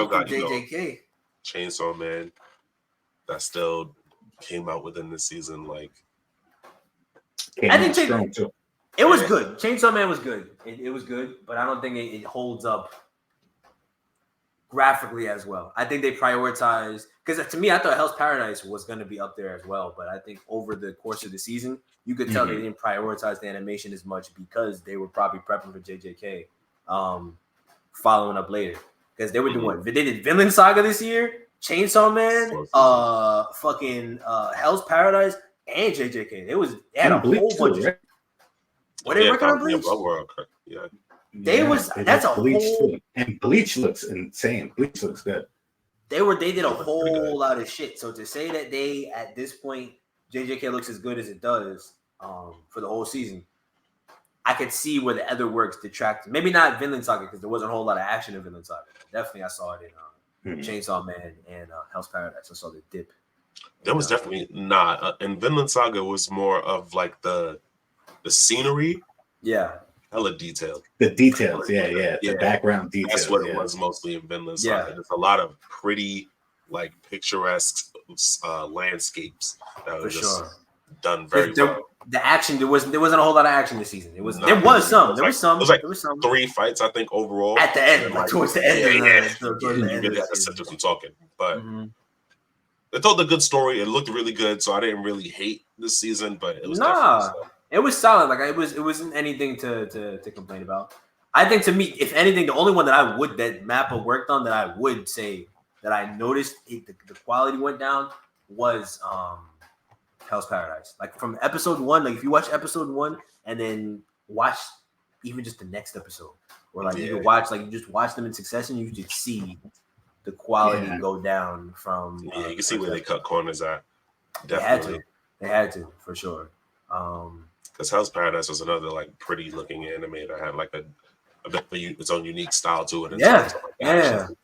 from JJK. Chainsaw Man, that still came out within the season. I think it was good. Chainsaw Man was good. It was good, but I don't think it holds up graphically as well. I think they prioritized, because to me, I thought Hell's Paradise was going to be up there as well, but I think over the course of the season, you could tell they didn't prioritize the animation as much because they were probably prepping for JJK, following up later, because they were doing they did Vinland Saga this year, Chainsaw Man, Hell's Paradise, and JJK. They had a whole bunch. Right? Were they working on Bleach? Yeah. That's a Bleach whole too. And Bleach looks insane. Bleach looks good. They did a whole lot of shit. So to say that they at this point JJK looks as good as it does for the whole season, I could see where the other works detract. Maybe not Vinland Saga because there wasn't a whole lot of action in Vinland Saga. Definitely, I saw it in Chainsaw Man and Hell's Paradise. I saw the dip. That was definitely not. And Vinland Saga was more of like the scenery. Yeah. Hella detailed. The details, yeah. The background details. That's what it was mostly in Vinland Saga. There's a lot of pretty, picturesque landscapes that were just done very well. The action, there wasn't a whole lot of action this season. There was some. There was some. 3 fights, I think, overall. At the end, towards the end. You really had to sit through some talking. But they told a good story. It looked really good, so I didn't really hate this season, but it was it was solid. It wasn't anything to complain about. I think, to me, if anything, the only one that Mappa worked on that I would say that I noticed the quality went down was Hell's Paradise. From episode 1, if you watch episode 1 and then watch even just the next episode, or you could you just watch them in succession, you could see the quality go down from. You can see where they cut corners at. Definitely, they had to for sure. Because Hell's Paradise was another pretty looking anime that had a bit of its own unique style to it. And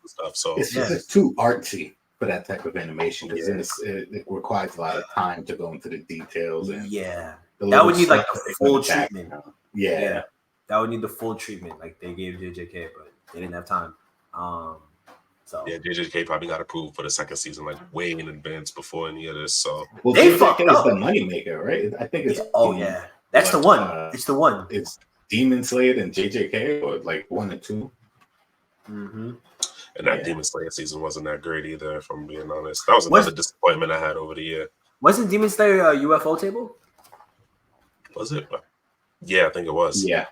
stuff. So it's just too artsy for that type of animation. It requires a lot of time to go into the details. And that would need the full treatment. Yeah, that would need the full treatment like they gave JJK, but they didn't have time. JJK probably got approved for the second season way in advance before any of this. So they fucked up. The moneymaker, right? I think it's that's the one. It's the one. It's Demon Slayer and JJK, or 1 and 2. And that Demon Slayer season wasn't that great either, if I'm being honest. That was another disappointment I had over the year. Wasn't Demon Slayer a UFO table? Was it? Yeah, I think it was. Yeah.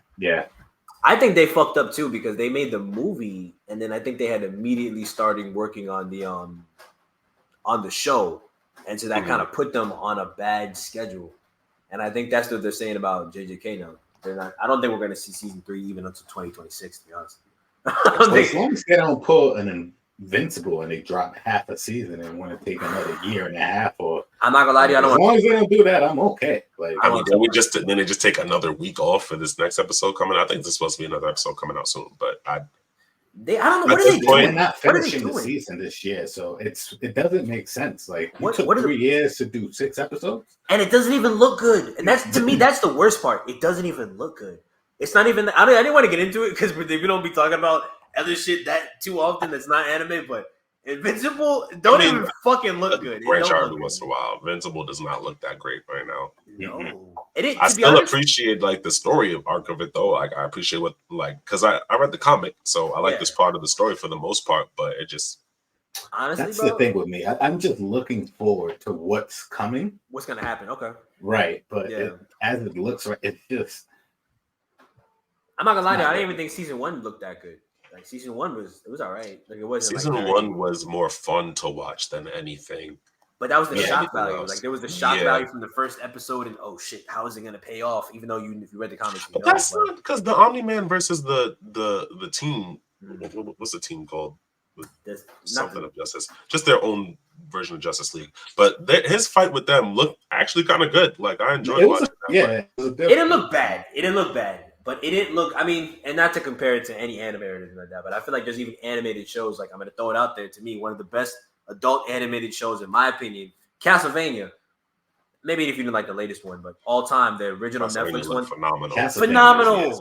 I think they fucked up too because they made the movie and then I think they had immediately starting working on the show, and so that kind of put them on a bad schedule. And I think that's what they're saying about JJK now. They're not. I don't think we're going to see season 3 even until 2026. To be honest, as long as they don't pull an Invincible and they drop half a season and want to take another year and a half, or I'm not gonna lie to you, as long as they don't do that, I'm okay. Then they just take another week off for this next episode coming. I think there's supposed to be another episode coming out soon, but I don't know what are they doing. They're not finishing the season this year, so it doesn't make sense. Like you took 3 years to do 6 episodes, and it doesn't even look good. And that's to me, that's the worst part. It doesn't even look good. It's not even. I didn't want to get into it because we don't be talking about other shit that too often. That's not anime, but Invincible don't even fucking look good. Branch out every once in a while. Invincible does not look that great right now. No, I still appreciate like the story arc of it though. Like I appreciate what because I read the comic, so I like this part of the story for the most part. But it just honestly, that's the thing with me. I'm just looking forward to what's coming. What's gonna happen? Okay, right. But as it looks, right, it's just. I'm not gonna lie to you. I didn't even think season 1 looked that good. Like season 1 was all right. Like it wasn't. Season 1 was more fun to watch than anything. But that was the shock value. Else. Like there was the shock value from the first episode, and oh shit, how is it gonna pay off? Even though if you read the comics, but that's not because the Omni-Man versus the team. What's the team called? Something of Justice, just their own version of Justice League. But his fight with them looked actually kind of good. Like I enjoyed watching that. It didn't look bad. But it didn't look. I mean, and not to compare it to any anime or anything like that, but I feel like there's even animated shows. Like I'm gonna throw it out there. To me, one of the best adult animated shows, in my opinion, Castlevania. Maybe if you didn't like the latest one, but all time, the original Netflix one, phenomenal. Castlevania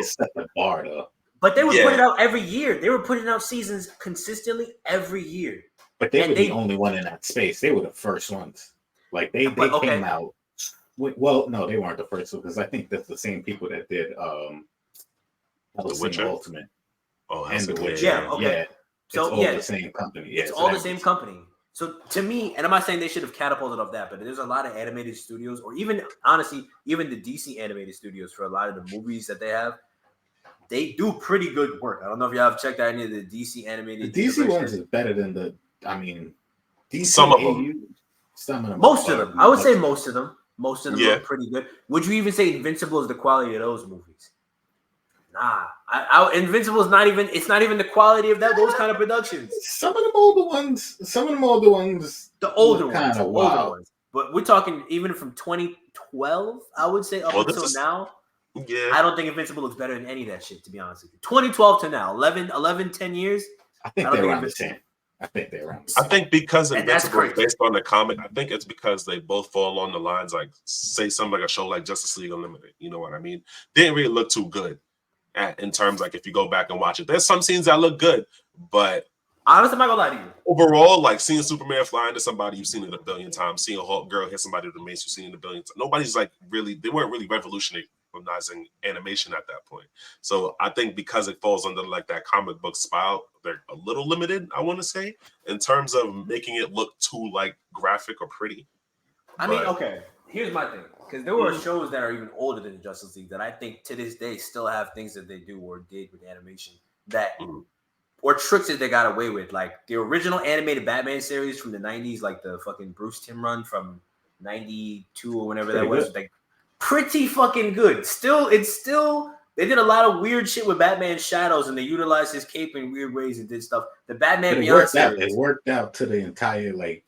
set the bar though. But they would put it out every year. They were putting out seasons consistently every year. But they were the only one in that space. They were the first ones. Like they came out. Well, no, they weren't the first one because I think that's the same people that did The Witcher Ultimate. Oh, and The Witcher. Yeah, okay. Yeah. So it's all the same company. Yeah, it's all the same company. So to me, and I'm not saying they should have catapulted off that, but there's a lot of animated studios, or even honestly, even the DC animated studios for a lot of the movies that they have, they do pretty good work. I don't know if y'all have checked out any of the DC animated. The DC ones is better than DC. Some of them. Most of them. I would say most of them. Most of them look pretty good. Would you even say Invincible is the quality of those movies? Nah, Invincible is not even. It's not even the quality of those kind of productions. Some of them older ones. The older ones, ones. But we're talking even from 2012. I would say up until now. Yeah, I don't think Invincible looks better than any of that shit. To be honest with you, 2012 to now, 10 years. I think they're around the same. I think because Invincible is based on the comic, I think it's because they both fall along the lines, like say something like a show like Justice League Unlimited. You know what I mean? Didn't really look too good in terms like if you go back and watch it. There's some scenes that look good, but honestly, I'm not gonna lie to you. Overall, like seeing Superman fly into somebody, you've seen it a billion times. Seeing a Hulk girl hit somebody with a mace, you've seen it a billion times. Nobody's like really, they weren't really revolutionizing animation at that point. So I think because it falls under like that comic book style, they're a little limited, I want to say, in terms of making it look too like graphic or pretty. I mean, okay, here's my thing. Because there were shows that are even older than Justice League that I think to this day still have things that they do or did with animation that or tricks that they got away with. Like the original animated Batman series from the 90s, like the fucking Bruce Timm run from 92 or whenever that was, like pretty fucking good. They did a lot of weird shit with Batman's shadows and they utilized his cape in weird ways and did stuff. The Batman Beyond series. It worked out to the entire like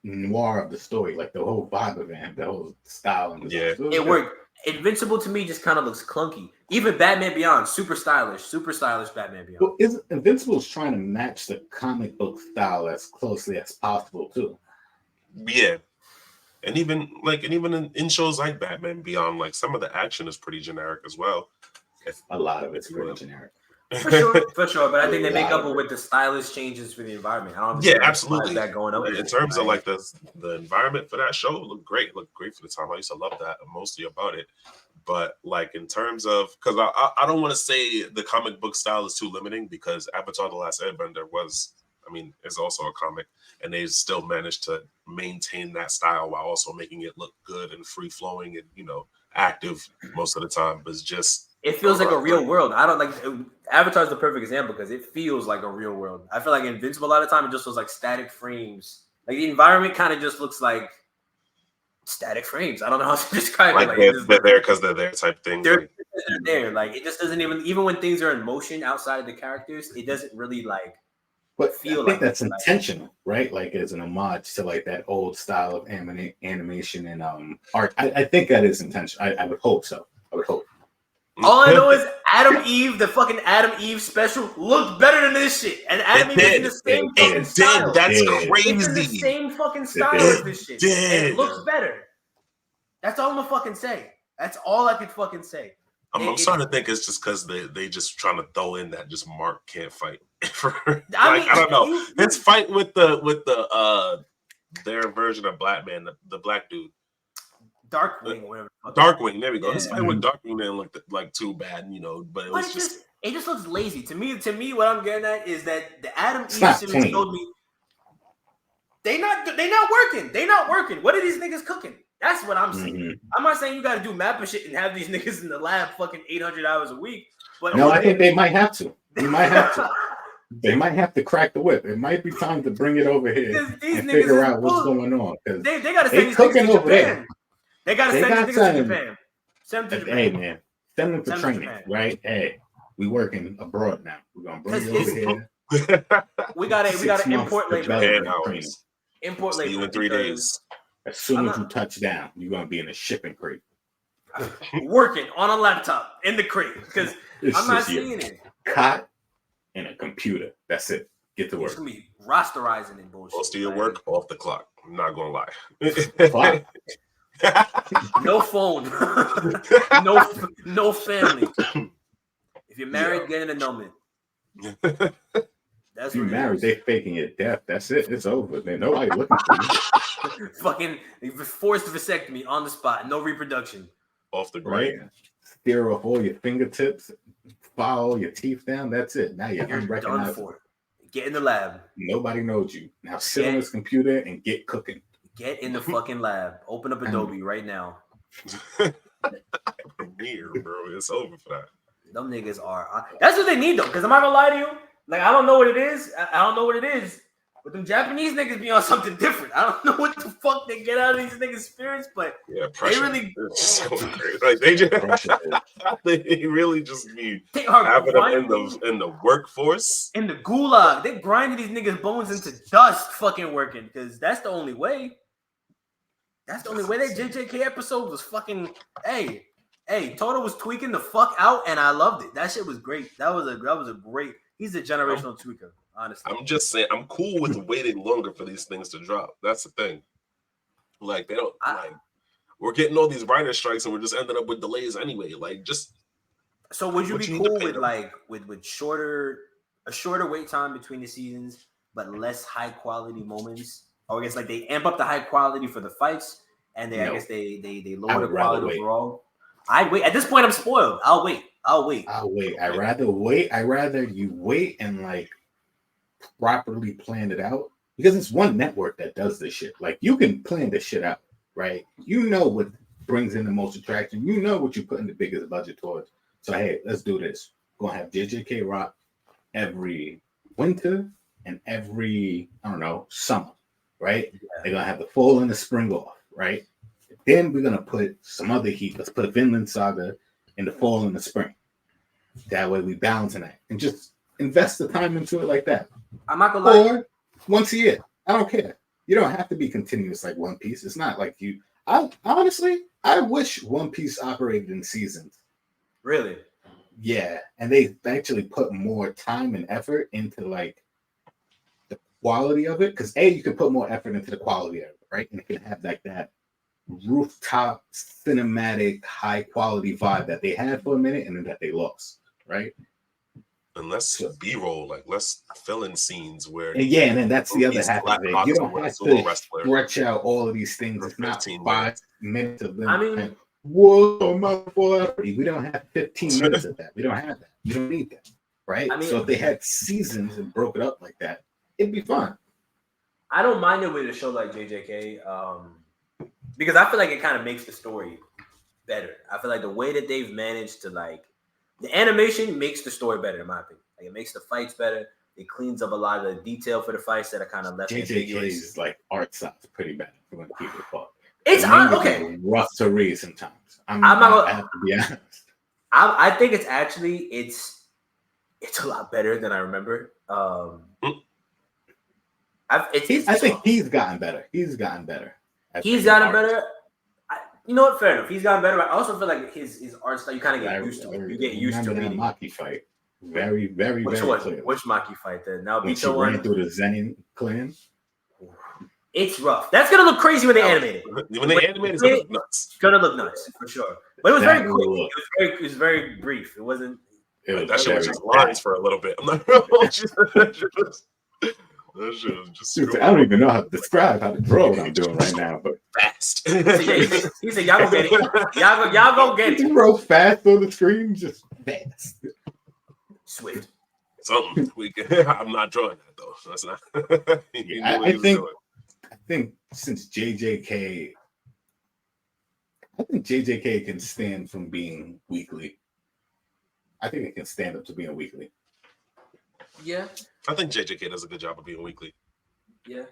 noir of the story, like the whole vibe of it, the whole style. And it worked. Invincible to me just kind of looks clunky. Even Batman Beyond, super stylish Batman Beyond. Well, Invincible's trying to match the comic book style as closely as possible too. Yeah. And even in shows like Batman Beyond, like some of the action is pretty generic as well. A lot of it's pretty generic. For sure. But I think they make up with the stylish changes for the environment. I don't absolutely. That going up in terms of like the environment for that show looked great for the time. I used to love that mostly about it. But like in terms of, because I don't want to say the comic book style is too limiting because Avatar: The Last Airbender is also a comic, and they still managed to maintain that style while also making it look good and free flowing and active most of the time. But it's just. It feels like a real world. I don't like Avatar is the perfect example because it feels like a real world. I feel like Invincible a lot of time it just feels like static frames. Like the environment kind of just looks like static frames. I don't know how to describe it. Like they're there because they're there type thing. They're there. Like it just doesn't even when things are in motion outside of the characters, it doesn't really like. But I think that's intentional, right? Like as an homage to like that old style of animation and art. I think that is intentional. I would hope so. All I know is Adam Eve, the fucking Adam Eve special, looked better than this shit. And Adam Eve is in the same fucking style. That's It's crazy. in the same fucking style as this shit. And it looks better. That's all I'm gonna fucking say. That's all I could fucking say. I'm starting to think it's just because they just trying to throw in that just Mark can't fight. I don't know. His fight with the their version of Black Man, the black dude. Darkwing or whatever. Darkwing, there we go. His fight with Darkwing didn't look like too bad, but it was just it just looks lazy. To me, what I'm getting at is that the Adam Eve series told me they not working. They not working. What are these niggas cooking? That's what I'm saying. Mm-hmm. I'm not saying you got to do map and shit and have these niggas in the lab fucking 800 hours a week. But no, I think they might have to. They might have to. They might have to crack the whip. It might be time to bring it over here and figure out what's going on. They got to send these niggas to Japan. They got to send these niggas to Japan. Send them to Japan. Hey, man. Send them to training, right? Hey, we working abroad now. We're going to bring you over here. We got to import labor. Import labor. See you in 3 days. As soon as you touch down, you're going to be in a shipping crate. Working on a laptop in the crate because I'm not seeing it. Cot and a computer. That's it. Get to work. It's going to be rosterizing and bullshit. Most of your work off the clock. I'm not going to lie. No phone. no family. If you're married, get an annulment. That's you married, they faking your death. That's it. It's over, man. Nobody looking for you. Fucking forced vasectomy on the spot. No reproduction. Off the ground. Right? Steer off all your fingertips. File your teeth down. That's it. Now you're unrecognizable. Get in the lab. Nobody knows you. Now sit on this computer and get cooking. Get in the fucking lab. Open up Adobe right now. Premiere, bro. It's over for that. Them niggas are. That's what they need though. Because I'm not gonna lie to you. Like, I don't know what it is. But them Japanese niggas be on something different. I don't know what the fuck they get out of these niggas' spirits, but pressure. They really so crazy. Like they really just be having them in the workforce. In the gulag. They grinding these niggas' bones into dust fucking working. Because that's the only way. That's the only way. That JJK episode was fucking Toto was tweaking the fuck out and I loved it. That shit was great. That was a great. He's a generational tweaker, honestly. I'm just saying, I'm cool with waiting longer for these things to drop. That's the thing. Like, they don't, we're getting all these writer strikes and we're just ending up with delays anyway. Like, just. So would you be cool with, like, with a shorter wait time between the seasons, but less high quality moments? Or I guess, like, they amp up the high quality for the fights and I guess they lower the quality overall? I'd wait. At this point, I'm spoiled. I'll wait. I'd rather wait. I'd rather you wait and like properly plan it out because it's one network that does this shit. Like you can plan this shit out, right? You know what brings in the most attraction. You know what you put in the biggest budget towards. So hey, let's do this. We're gonna have JJK Rock every winter and every summer, right? Yeah. They're gonna have the fall and the spring off, right? Then we're gonna put some other heat. Let's put Vinland Saga in the fall and the spring. That way we balance in that and just invest the time into it like that. I'm not gonna lie. Or once a year. I don't care. You don't have to be continuous like One Piece. It's not like you. I honestly wish One Piece operated in seasons. Really? Yeah, and they actually put more time and effort into like the quality of it because you can put more effort into the quality of it, right? And it can have like that rooftop cinematic high quality vibe that they had for a minute and then that they lost, right? And less B-roll, like less fill-in scenes where and then that's the other half of it. You don't have to stretch out all of these things. It's not 5 minutes of them. I mean, we don't have 15 minutes of that. We don't have that. You don't need that, right? I mean, so if they had seasons and broke it up like that, it'd be fun. I don't mind it with a show like JJK. Because I feel like it kind of makes the story better. I feel like the way that they've managed to like the animation makes the story better, in my opinion. Like it makes the fights better. It cleans up a lot of the detail for the fights that are kind of left. JJK's like art style's pretty bad for when people talk. It's okay. Rough to read sometimes. I have to be honest. I think it's actually it's a lot better than I remember. I think he's gotten better. He's gotten better. You know what? Fair enough. He's gotten better. I also feel like his art style. You kind of get used to it. You get used to reading. That Maki fight. Very, very, Which very one? clear. Which Maki fight? The when she ran through the Zenin clan. It's rough. That's gonna look crazy when they animate it. When they animate it, it's gonna look nuts. It's gonna look nuts for sure. But it was very quick. It was very brief. It wasn't. That shit was just lines for a little bit. I'm not that shit was just. I don't even know how to describe how to draw what I'm doing right now, but fast. He said, "Y'all go get it. Y'all go get it." He wrote fast on the screen, just fast. Swift. Something I'm not drawing that though. That's not. I think since JJK, I think JJK can stand from being weekly. I think it can stand up to being weekly. Yeah. I think JJK does a good job of being weekly. Yeah.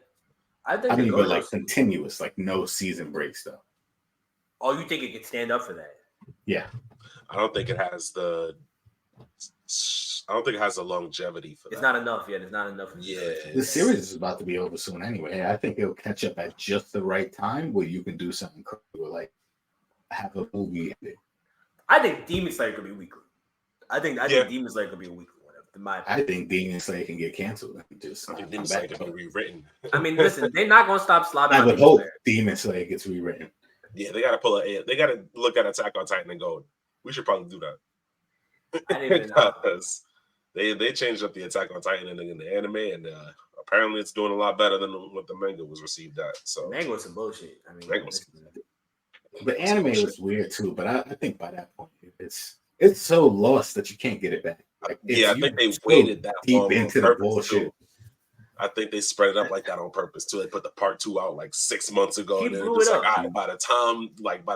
I mean, but like continuous, like no season breaks though. Oh, you think it can stand up for that? Yeah. I don't think it has the longevity for that. It's not enough yet. It's not enough. Yeah. The series is about to be over soon anyway. I think it'll catch up at just the right time where you can do something crazy or like have a movie ending. I think Demon Slayer could be weekly. I think Demon Slayer could be a weekly one. I think Demon Slayer can get canceled. I think Demon Slayer can be rewritten. I mean, listen, they're not gonna stop slobbing. I would hope Demon Slayer gets rewritten. Yeah, they gotta they gotta look at Attack on Titan and go, we should probably do that. I didn't even know. Because they changed up the Attack on Titan in the anime, and apparently it's doing a lot better than what the manga was received at. So manga was some bullshit. I mean, the anime was weird too, but I think by that point it's so lost that you can't get it back. Like, I think they waited that deep long into the bullshit. Too. I think they spread it up like that on purpose too. They put the part 2 out like 6 months ago, and then it's like, all right, by the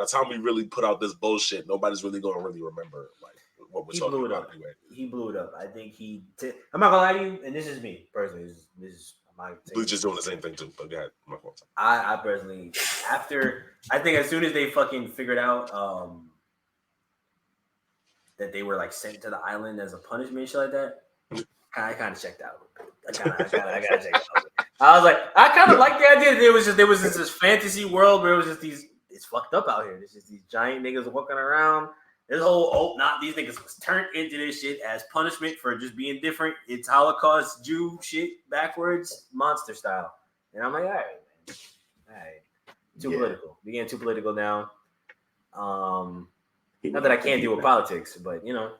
time we really put out this bullshit, nobody's really gonna really remember like what we're talking about anyway. He blew it up. I think I'm not gonna lie to you, and this is me personally. This is my Bleach is doing the same thing too, but go ahead. My fault. I personally, I think as soon as they fucking figured out that they were like sent to the island as a punishment, shit like that, I kind of checked out. I gotta check out. I was like, I kind of like the idea that there was this fantasy world where it was just it's fucked up out here. There's just these giant niggas walking around. This whole these niggas was turned into this shit as punishment for just being different. It's Holocaust Jew shit backwards, monster style. And I'm like, all right. Too political. We're getting too political now. Not that I can't deal with politics, but you know.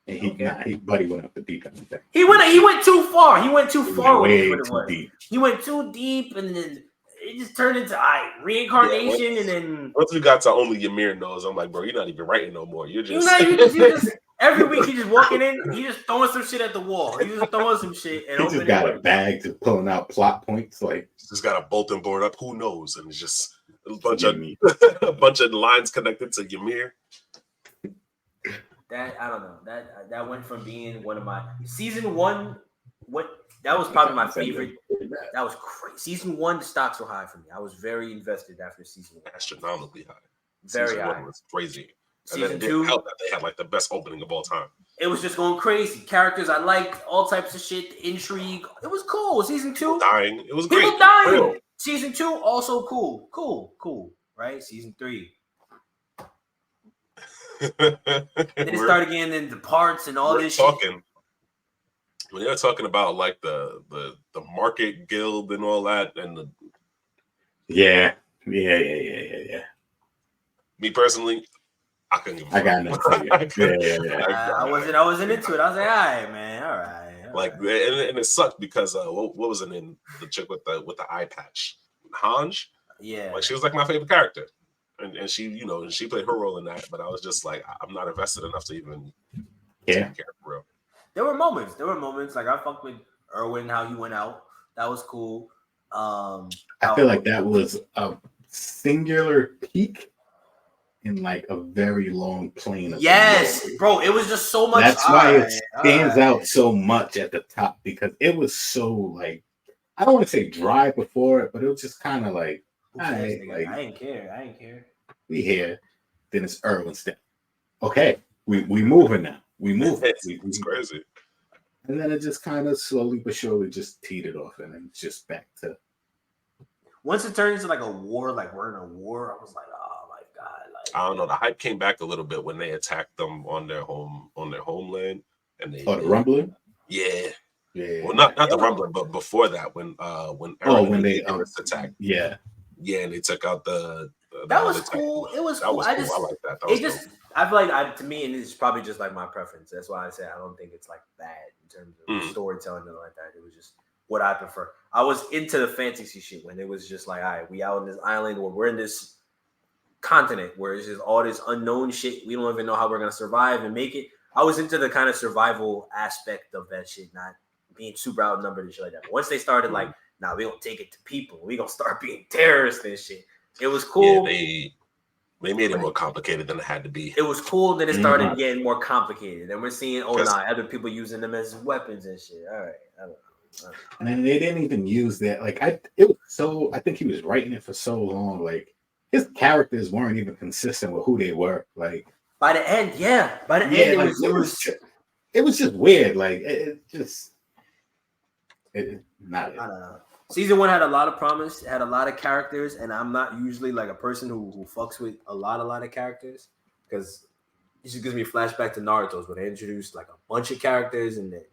And Buddy went up the deep end. He went too far. He went too far. Way too deep. He went too deep, and then it just turned into reincarnation. And then once we got to only Ymir knows, I'm like, bro, you're not even writing no more. You're just, every week he just walking in, he just throwing some shit at the wall. He just throwing some shit, and he just got a bag to pulling out plot points. Like just got a bulletin board up. Who knows? And it's just a bunch of lines connected to Ymir. That I don't know. That went from being one of my season 1. That was probably my favorite. That was crazy. Season 1, the stocks were high for me. I was very invested after season 1. Astronomically high. Very season high. 1 was crazy. Season and then it 2 helped that they had like the best opening of all time. It was just going crazy. Characters I liked, all types of shit, intrigue. It was cool. Season 2, people dying. It was people great. dying. Real. Season 2 also cool. Right? Season 3. Then it started getting into parts and all this shit. When you're talking about like the market guild and all that, and yeah. Me personally, I couldn't give a fuck. I got nothing. I wasn't into it. I was like, all right, man, all right. Like, and it sucked because what was her name? The chick with the eye patch, Hanj. Yeah, like she was like my favorite character. And she, she played her role in that, but I was just like, I'm not invested enough to even take care of real. There were moments. Like I fucked with Erwin, how he went out. That was cool. I feel like that was a singular peak in like a very long plane. Yes, bro. It was just so much. That's why it stands out so much at the top because it was so like, I don't want to say dry before it, but it was just kind of like, I ain't care. We here. Then it's Erwin's step. Okay, we moving now. We move. It's crazy. And then it just kind of slowly but surely just teetered off, and then just back to. Once it turned into like a war, like we're in a war, I was like, oh my god, I don't know. The hype came back a little bit when they attacked them on their homeland, and they the Rumbling. Yeah. Yeah. Well, not the Rumbling, but before that, when when they attacked. Yeah. Yeah, and they took out the that was cool. It was cool. I like that. I feel like to me, and it's probably just like my preference. That's why I say I don't think it's like bad in terms of storytelling and like that. It was just what I prefer. I was into the fantasy shit when it was just like, all right, we out on this island, or we're in this continent where it's just all this unknown shit. We don't even know how we're gonna survive and make it. I was into the kind of survival aspect of that shit, not being super outnumbered and shit like that. But once they started like, nah, we gonna take it to people. We gonna start being terrorists and shit. It was cool. Yeah, they made it more complicated than it had to be. It was cool. Then it started getting more complicated. And we're seeing, other people using them as weapons and shit. All right. I don't know. And then they didn't even use that. Like I think he was writing it for so long. Like his characters weren't even consistent with who they were. Like by the end, it was just weird. Like I don't know. Season 1 had a lot of promise, had a lot of characters, and I'm not usually like a person who fucks with a lot of characters, because it just gives me a flashback to Naruto's where they introduced like a bunch of characters and then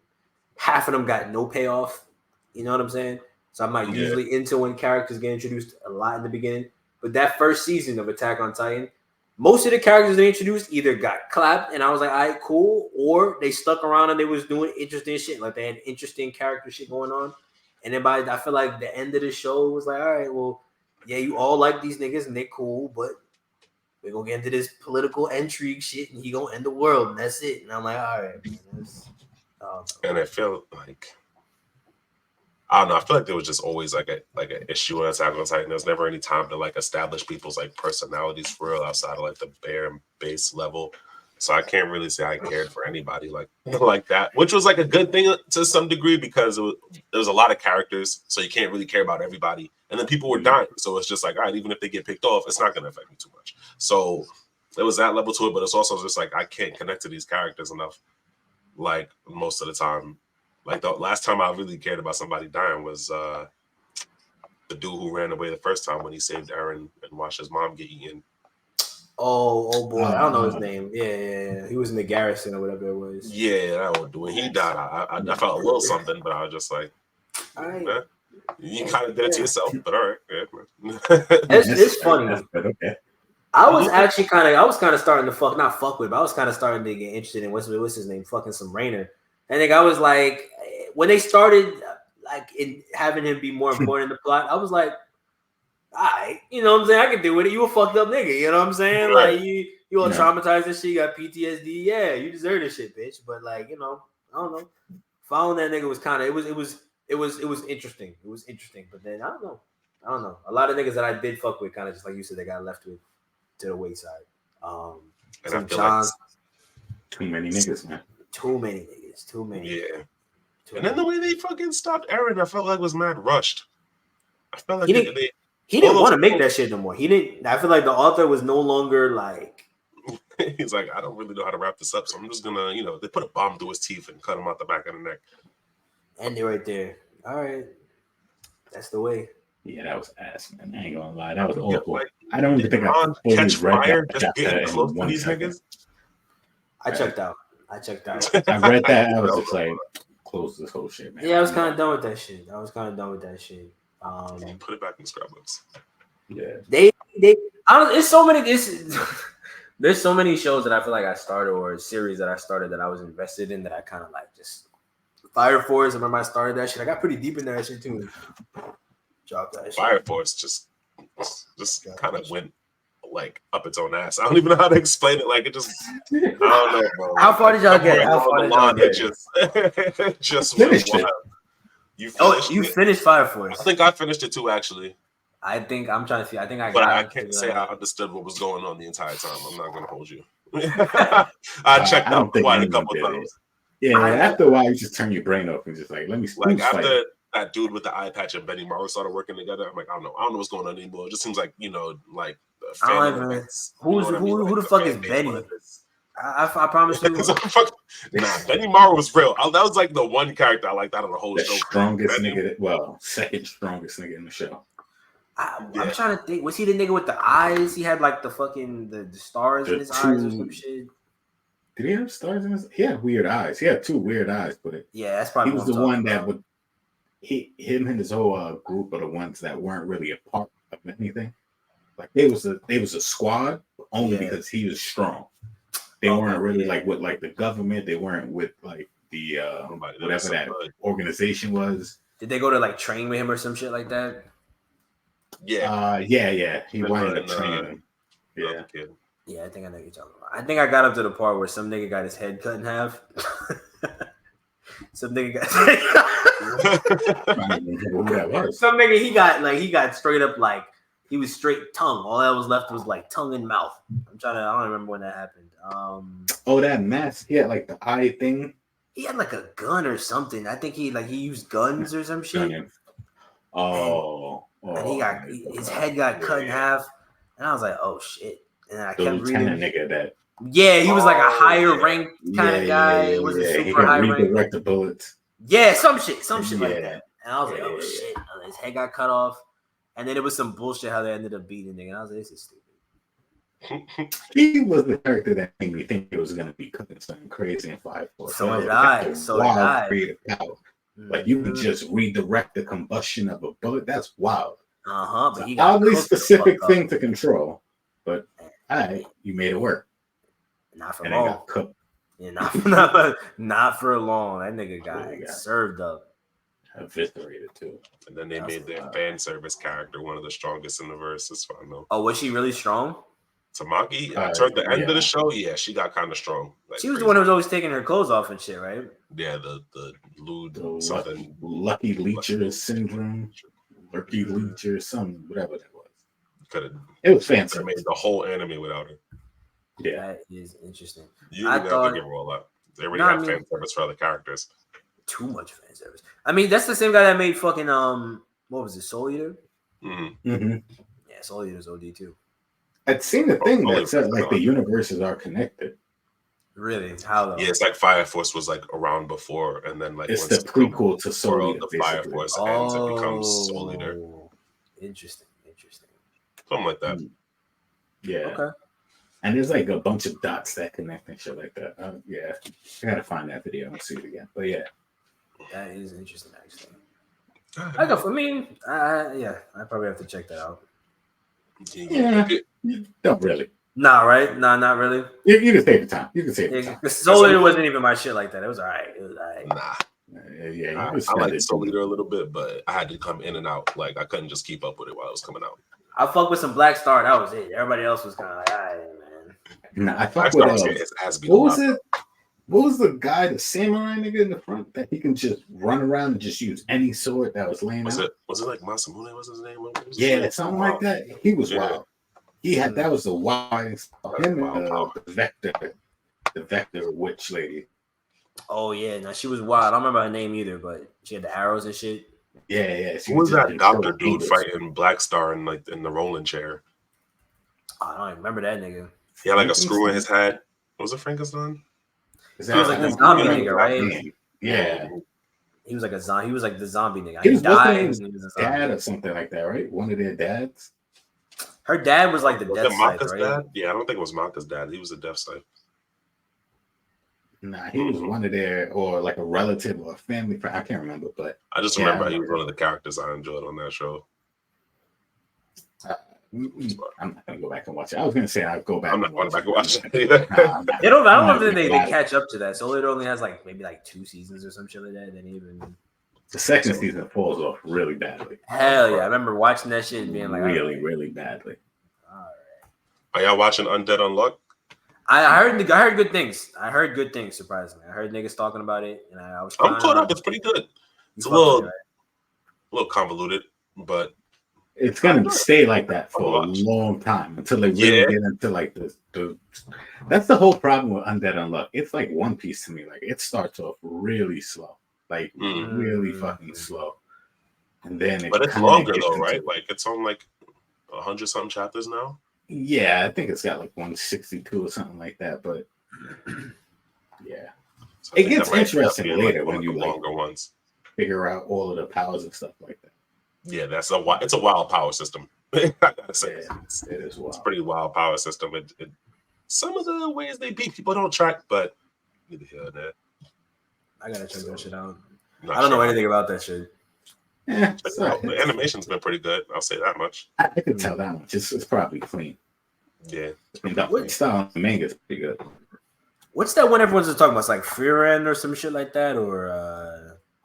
half of them got no payoff. You know what I'm saying? So I'm not usually into when characters get introduced a lot in the beginning. But that first season of Attack on Titan, most of the characters they introduced either got clapped and I was like, all right, cool, or they stuck around and they was doing interesting shit. Like they had interesting character shit going on. And then I feel like the end of the show was like, all right, well, yeah, you all like these niggas and they cool, but we're going to get into this political intrigue shit and he going to end the world and that's it. And I'm like, all right, man. And I feel like, I don't know, I feel like there was just always like an issue in Attack on Titan. There's never any time to like establish people's like personalities for real outside of like the bare and base level. So I can't really say I cared for anybody like that, which was like a good thing to some degree because there was a lot of characters, so you can't really care about everybody. And then people were dying, so it's just like, all right, even if they get picked off, it's not going to affect me too much. So there was that level to it, but it's also just like I can't connect to these characters enough. Like most of the time, like the last time I really cared about somebody dying was the dude who ran away the first time when he saved Eren and watched his mom get eaten. Oh boy, I don't know his name. Yeah. He was in the garrison or whatever it was. Yeah, that was when he died. I felt a little something, but I was just like, you kind of did it to yourself. But all right, it's funny. Okay. I was actually kind of starting to not fuck with, but I was kind of starting to get interested in what's his name, fucking some Rainer. I think I was like, when they started like in having him be more important in the plot, I was like, all right, you know what I'm saying? I can do with it. You a fucked up nigga, you know what I'm saying? Right. Like you all traumatized and shit, you got PTSD. Yeah, you deserve this shit, bitch. But like, you know, I don't know. Following that nigga was kind of it was interesting. It was interesting, but then I don't know. A lot of niggas that I did fuck with, kind of just like you said, they got left with to the wayside. And I feel like too many niggas, man. Too many. Yeah. And then the way they fucking stopped Eren, I felt like was mad rushed. I felt like he didn't want to make that shit no more. He didn't. I feel like the author was no longer like. He's like, I don't really know how to wrap this up, so I'm just gonna, they put a bomb through his teeth and cut him out the back of the neck. And they're right there. All right, that's the way. Yeah, that was ass, man. I ain't gonna lie, that was awful. Like, I don't even think I catch fire just getting close to these niggas. I checked out. I read that. I was just like, close this whole shit, man. Yeah, I was kind of done with that shit. Put it back in the scrapbooks. Yeah. There's so many. There's so many shows that I feel like I started or series that I started that I was invested in that I kind of like just Fire Force. I remember I started that shit. I got pretty deep in that shit too. Dropped that shit. Fire Force just kind of went like up its own ass. I don't even know how to explain it. Like it just, I don't know, bro. How far did y'all get? It just finished it. You finished Fire Force. I think I finished it too, actually. I think I'm trying to see. I think I. But I can't say I understood what was going on the entire time. I'm not gonna hold you. I checked out quite a couple times. Yeah, after a while, you just turn your brain off and just like, let me. Like after that dude with the eye patch and Benny Maru started working together, I'm like, I don't know what's going on anymore. It just seems like like. Who the fuck is Benny? I promise you. Benny Maru was real. That was like the one character I liked out of the whole show. Strongest nigga. Well, second strongest nigga in the show. I'm trying to think. Was he the nigga with the eyes? He had like the fucking the stars in his eyes or some shit. Did he have stars in his? He had weird eyes. He had 2 weird eyes, but yeah, that's probably he was the one that would. Him and his whole group are the ones that weren't really a part of anything. Like they was a squad only because he was strong. They weren't really like with like the government. They weren't with like the whatever that organization was. Did they go to like train with him or some shit like that? Yeah. Yeah. He wanted to train him. Yeah. Yeah, I think I know what you're talking about. I think I got up to the part where some nigga got his head cut in half. Some nigga he got straight up like he was straight tongue. All that was left was like tongue and mouth. I don't remember when that happened. That mask. He had like the eye thing. He had like a gun or something. I think he used guns or some shit. And his head got cut in half, and I was like, oh shit. And I kept reading. Nigga that. Yeah, he was like a higher ranked kind of guy. It was a super high rank. Redirect the bullets. Yeah, some shit like that. And I was like, oh shit. And his head got cut off. And then it was some bullshit how they ended up beating the nigga. And I was like, this is stupid. He was the character that made me think it was gonna be cooking something crazy in 5-4. So did I. Creative power. Like you can just redirect the combustion of a bullet. That's wild. But he got oddly specific thing to control. But you made it work. Not for long. Got cooked. Yeah, not for long. That nigga got served up. Eviscerated too. And then they made their fan service character one of the strongest in the verse, as far as I know. Oh, was she really strong? Tamaki, toward the end of the show, she got kind of strong. Like, she was the one who was always taking her clothes off and shit, right? Yeah, the lewd something. Lucky Leecher syndrome. Lucky Leecher, something, whatever that was. It was fancy. Made the whole anime without her. Yeah, that is interesting. You didn't have to give her all that. They already had fan service for other characters. Too much fan service. I mean, that's the same guy that made fucking what was it, Soul Eater? Mm-hmm. Yeah, Soul Eater's OD too. I'd seen the thing that said like the universes are connected. Really? How though? Yeah, it's like Fire Force was like around before, and then like it's the prequel to Soul Eater. The Fire Force ends, it becomes Soul Eater. Interesting. Something like that. Yeah. Okay. And there's like a bunch of dots that connect and shit like that. Yeah, I gotta find that video and see it again. But yeah, that is interesting actually. I probably have to check that out. Yeah, don't really. Nah, right? Nah, not really. You can take the time. You can take the time. Soul Eater wasn't even my shit like that. It was all right. Nah. Yeah, I liked Soul Eater a little bit, but I had to come in and out. Like I couldn't just keep up with it while it was coming out. I fuck with some Black Star. That was it. Everybody else was kind of like, all right, man. Nah, I fuck with what was it? What was the guy, the samurai nigga in the front that he can just run around and just use any sword that was laying out? Was it like Masamune? Was his name? Something like that. He was wild. He had that was the wildest. Him and the Vector witch lady. Oh yeah, now she was wild. I don't remember her name either, but she had the arrows and shit. Yeah. Who was that doctor dude fighting Black Star in like in the rolling chair? I don't even remember that nigga. He had like a screw in his head. Was it Frankenstein? He was like the zombie nigga, right? Yeah. He was like a zombie. He was like the zombie nigga. He died. His dad or something like that, right? One of their dads. Her dad was like the Death Scythe, right? Dad? Yeah, I don't think it was Maka's dad. He was a Death Scythe. Nah, he was one of their, or like a relative or a family friend. I can't remember, but I just remember he was one of the characters I enjoyed on that show. I'm not gonna go back and watch it. I was gonna say I'll go back. I'm not going back and watch it. I don't know if they catch up to that. So it only has like maybe like 2 seasons or some shit like that. Then even the second season falls off really badly. Hell yeah! I remember watching that shit and being like, really badly. All right. Are y'all watching Undead Unluck? I heard good things. Surprisingly, I heard niggas talking about it, and I'm caught up. It's pretty good. It's a little convoluted, but it's gonna stay like that for a long time until they really get into like the. That's the whole problem with Undead Unluck. It's like One Piece to me. Like it starts off really slow, like really fucking slow, and then but it's longer though, right? Like it's on like 100-something chapters now. Yeah, I think it's got like 162 or something like that. But yeah, so it gets interesting later when you longer ones figure out all of the powers and stuff like that. Yeah, it's a wild power system. I gotta say, it is wild. It's a pretty wild power system. Some of the ways they beat people don't track, but neither here nor there. I gotta check that shit out. I don't know anything about that shit. Yeah, the animation's been pretty good. I'll say that much. I could tell that much. It's probably clean. Yeah. The style the manga's pretty good. What's that one everyone's talking about? It's like Frieren or some shit like that, or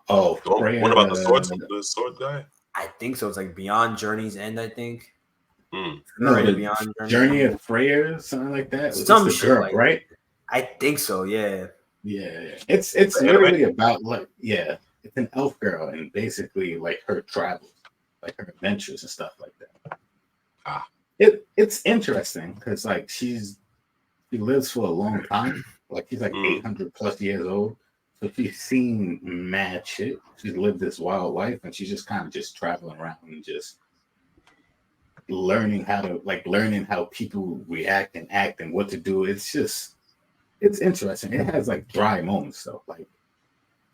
what about the sword guy? I think so. It's like Beyond Journey's End, I think. No, Beyond Journey of Freya, something like that. Some shit, girl, right? I think so. Yeah. Yeah. It's literally about it's an elf girl and basically like her travels, like her adventures and stuff like that. It's interesting because like she lives for a long time. Like she's like 800 plus years old. So she's seen mad shit. She's lived this wild life and she's just kind of just traveling around and just learning how people react and act and what to do. It's interesting. It has like dry moments though. Like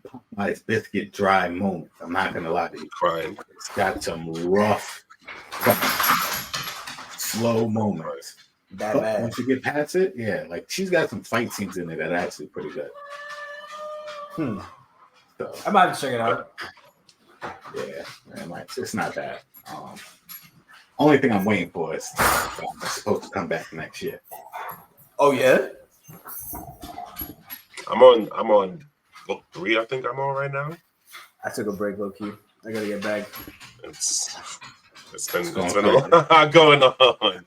Popeye's Biscuit dry moments. I'm not gonna lie to you. Crying. It's got some rough, slow moments. But once you get past it, like she's got some fight scenes in it that are actually pretty good. So, I might have to check it out. Yeah, it's not bad. Only thing I'm waiting for is it's supposed to come back next year. Oh yeah. I'm on book 3. I think I'm on right now. I took a break, low key. I gotta get back. It's been a lot going on.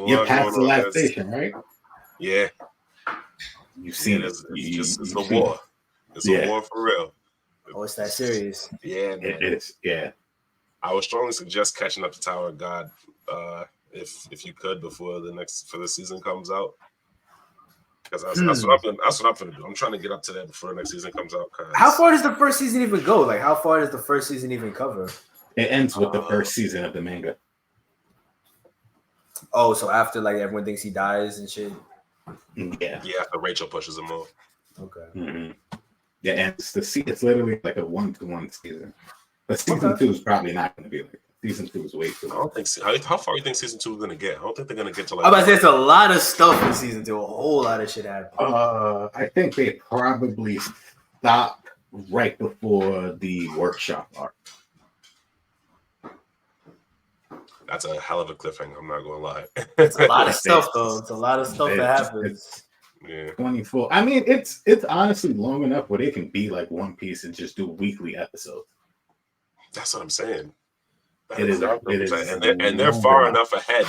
You're past the last station, right? Yeah. You've seen it. It's a war. It's a war for real. Oh, it's that serious. Yeah, man. It is. Yeah. I would strongly suggest catching up to Tower of God if you could before the season comes out. Because that's what I'm gonna do. I'm trying to get up to that before the next season comes out. How far does the first season even go? Like, how far does the first season even cover? It ends with the first season of the manga. Oh, so after like everyone thinks he dies and shit. Yeah. Yeah, after Rachel pushes him off. Okay. Mm-hmm. Yeah, and it's literally like a 1-to-1 season. But season 2 is probably not going to be like that. Season 2 is way too long. I don't think how far do you think season 2 is going to get? I don't think they're going to get to like. I'm about to say it's a lot of stuff in season 2. A whole lot of shit happened. I think they probably stop right before the workshop arc. That's a hell of a cliffhanger. I'm not going to lie. It's a lot of stuff, though. It's a lot of stuff that happens. Yeah. 24. I mean, it's honestly long enough where they can be like One Piece and just do weekly episodes. That's what I'm saying. It is, and they're far enough ahead.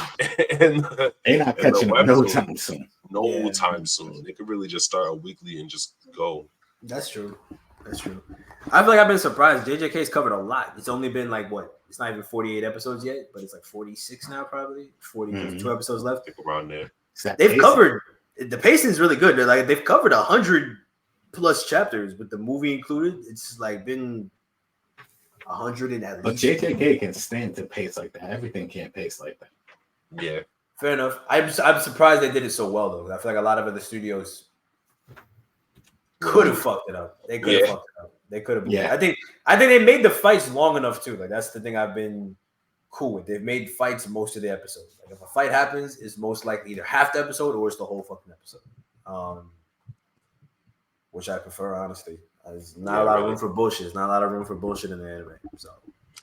They're not catching up no time soon. No time soon. They could really just start a weekly and just go. That's true. I feel like I've been surprised. JJK's covered a lot. It's only been like what? It's not even 48 episodes yet, but it's like 46 now, probably 42 episodes left. Around there. They've covered. The pacing is really good. They've covered 100 plus chapters with the movie included. It's like been 100 and at least. But JJK can stand to pace like that. Everything can't pace like that. Yeah. Fair enough. I'm surprised they did it so well though. I feel like a lot of other studios could have fucked it up. They could have fucked it up. They could have. Yeah. I think they made the fights long enough too. Like that's the thing I've been cool with. They've made fights most of the episodes. Like if a fight happens, it's most likely either half the episode or it's the whole fucking episode. Which I prefer, honestly. There's not a lot of room for bullshit. There's not a lot of room for bullshit in the anime. So,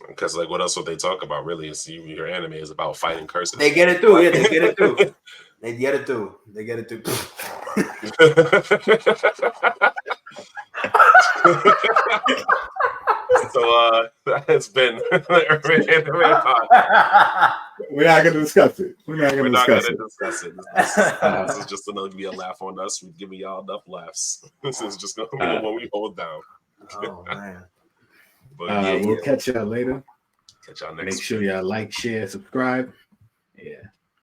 because like, what else would they talk about? Really, is your anime is about fighting curses. They get it through. Yeah, they get it through. They get it through. They get it through. So that's been We're not gonna discuss it. We're not gonna discuss it. This is just gonna be a laugh on us. We're giving y'all enough laughs. This is just gonna be the one we hold down. Oh man. But we'll catch y'all later. Catch y'all next. Make sure y'all like, share, subscribe. Yeah.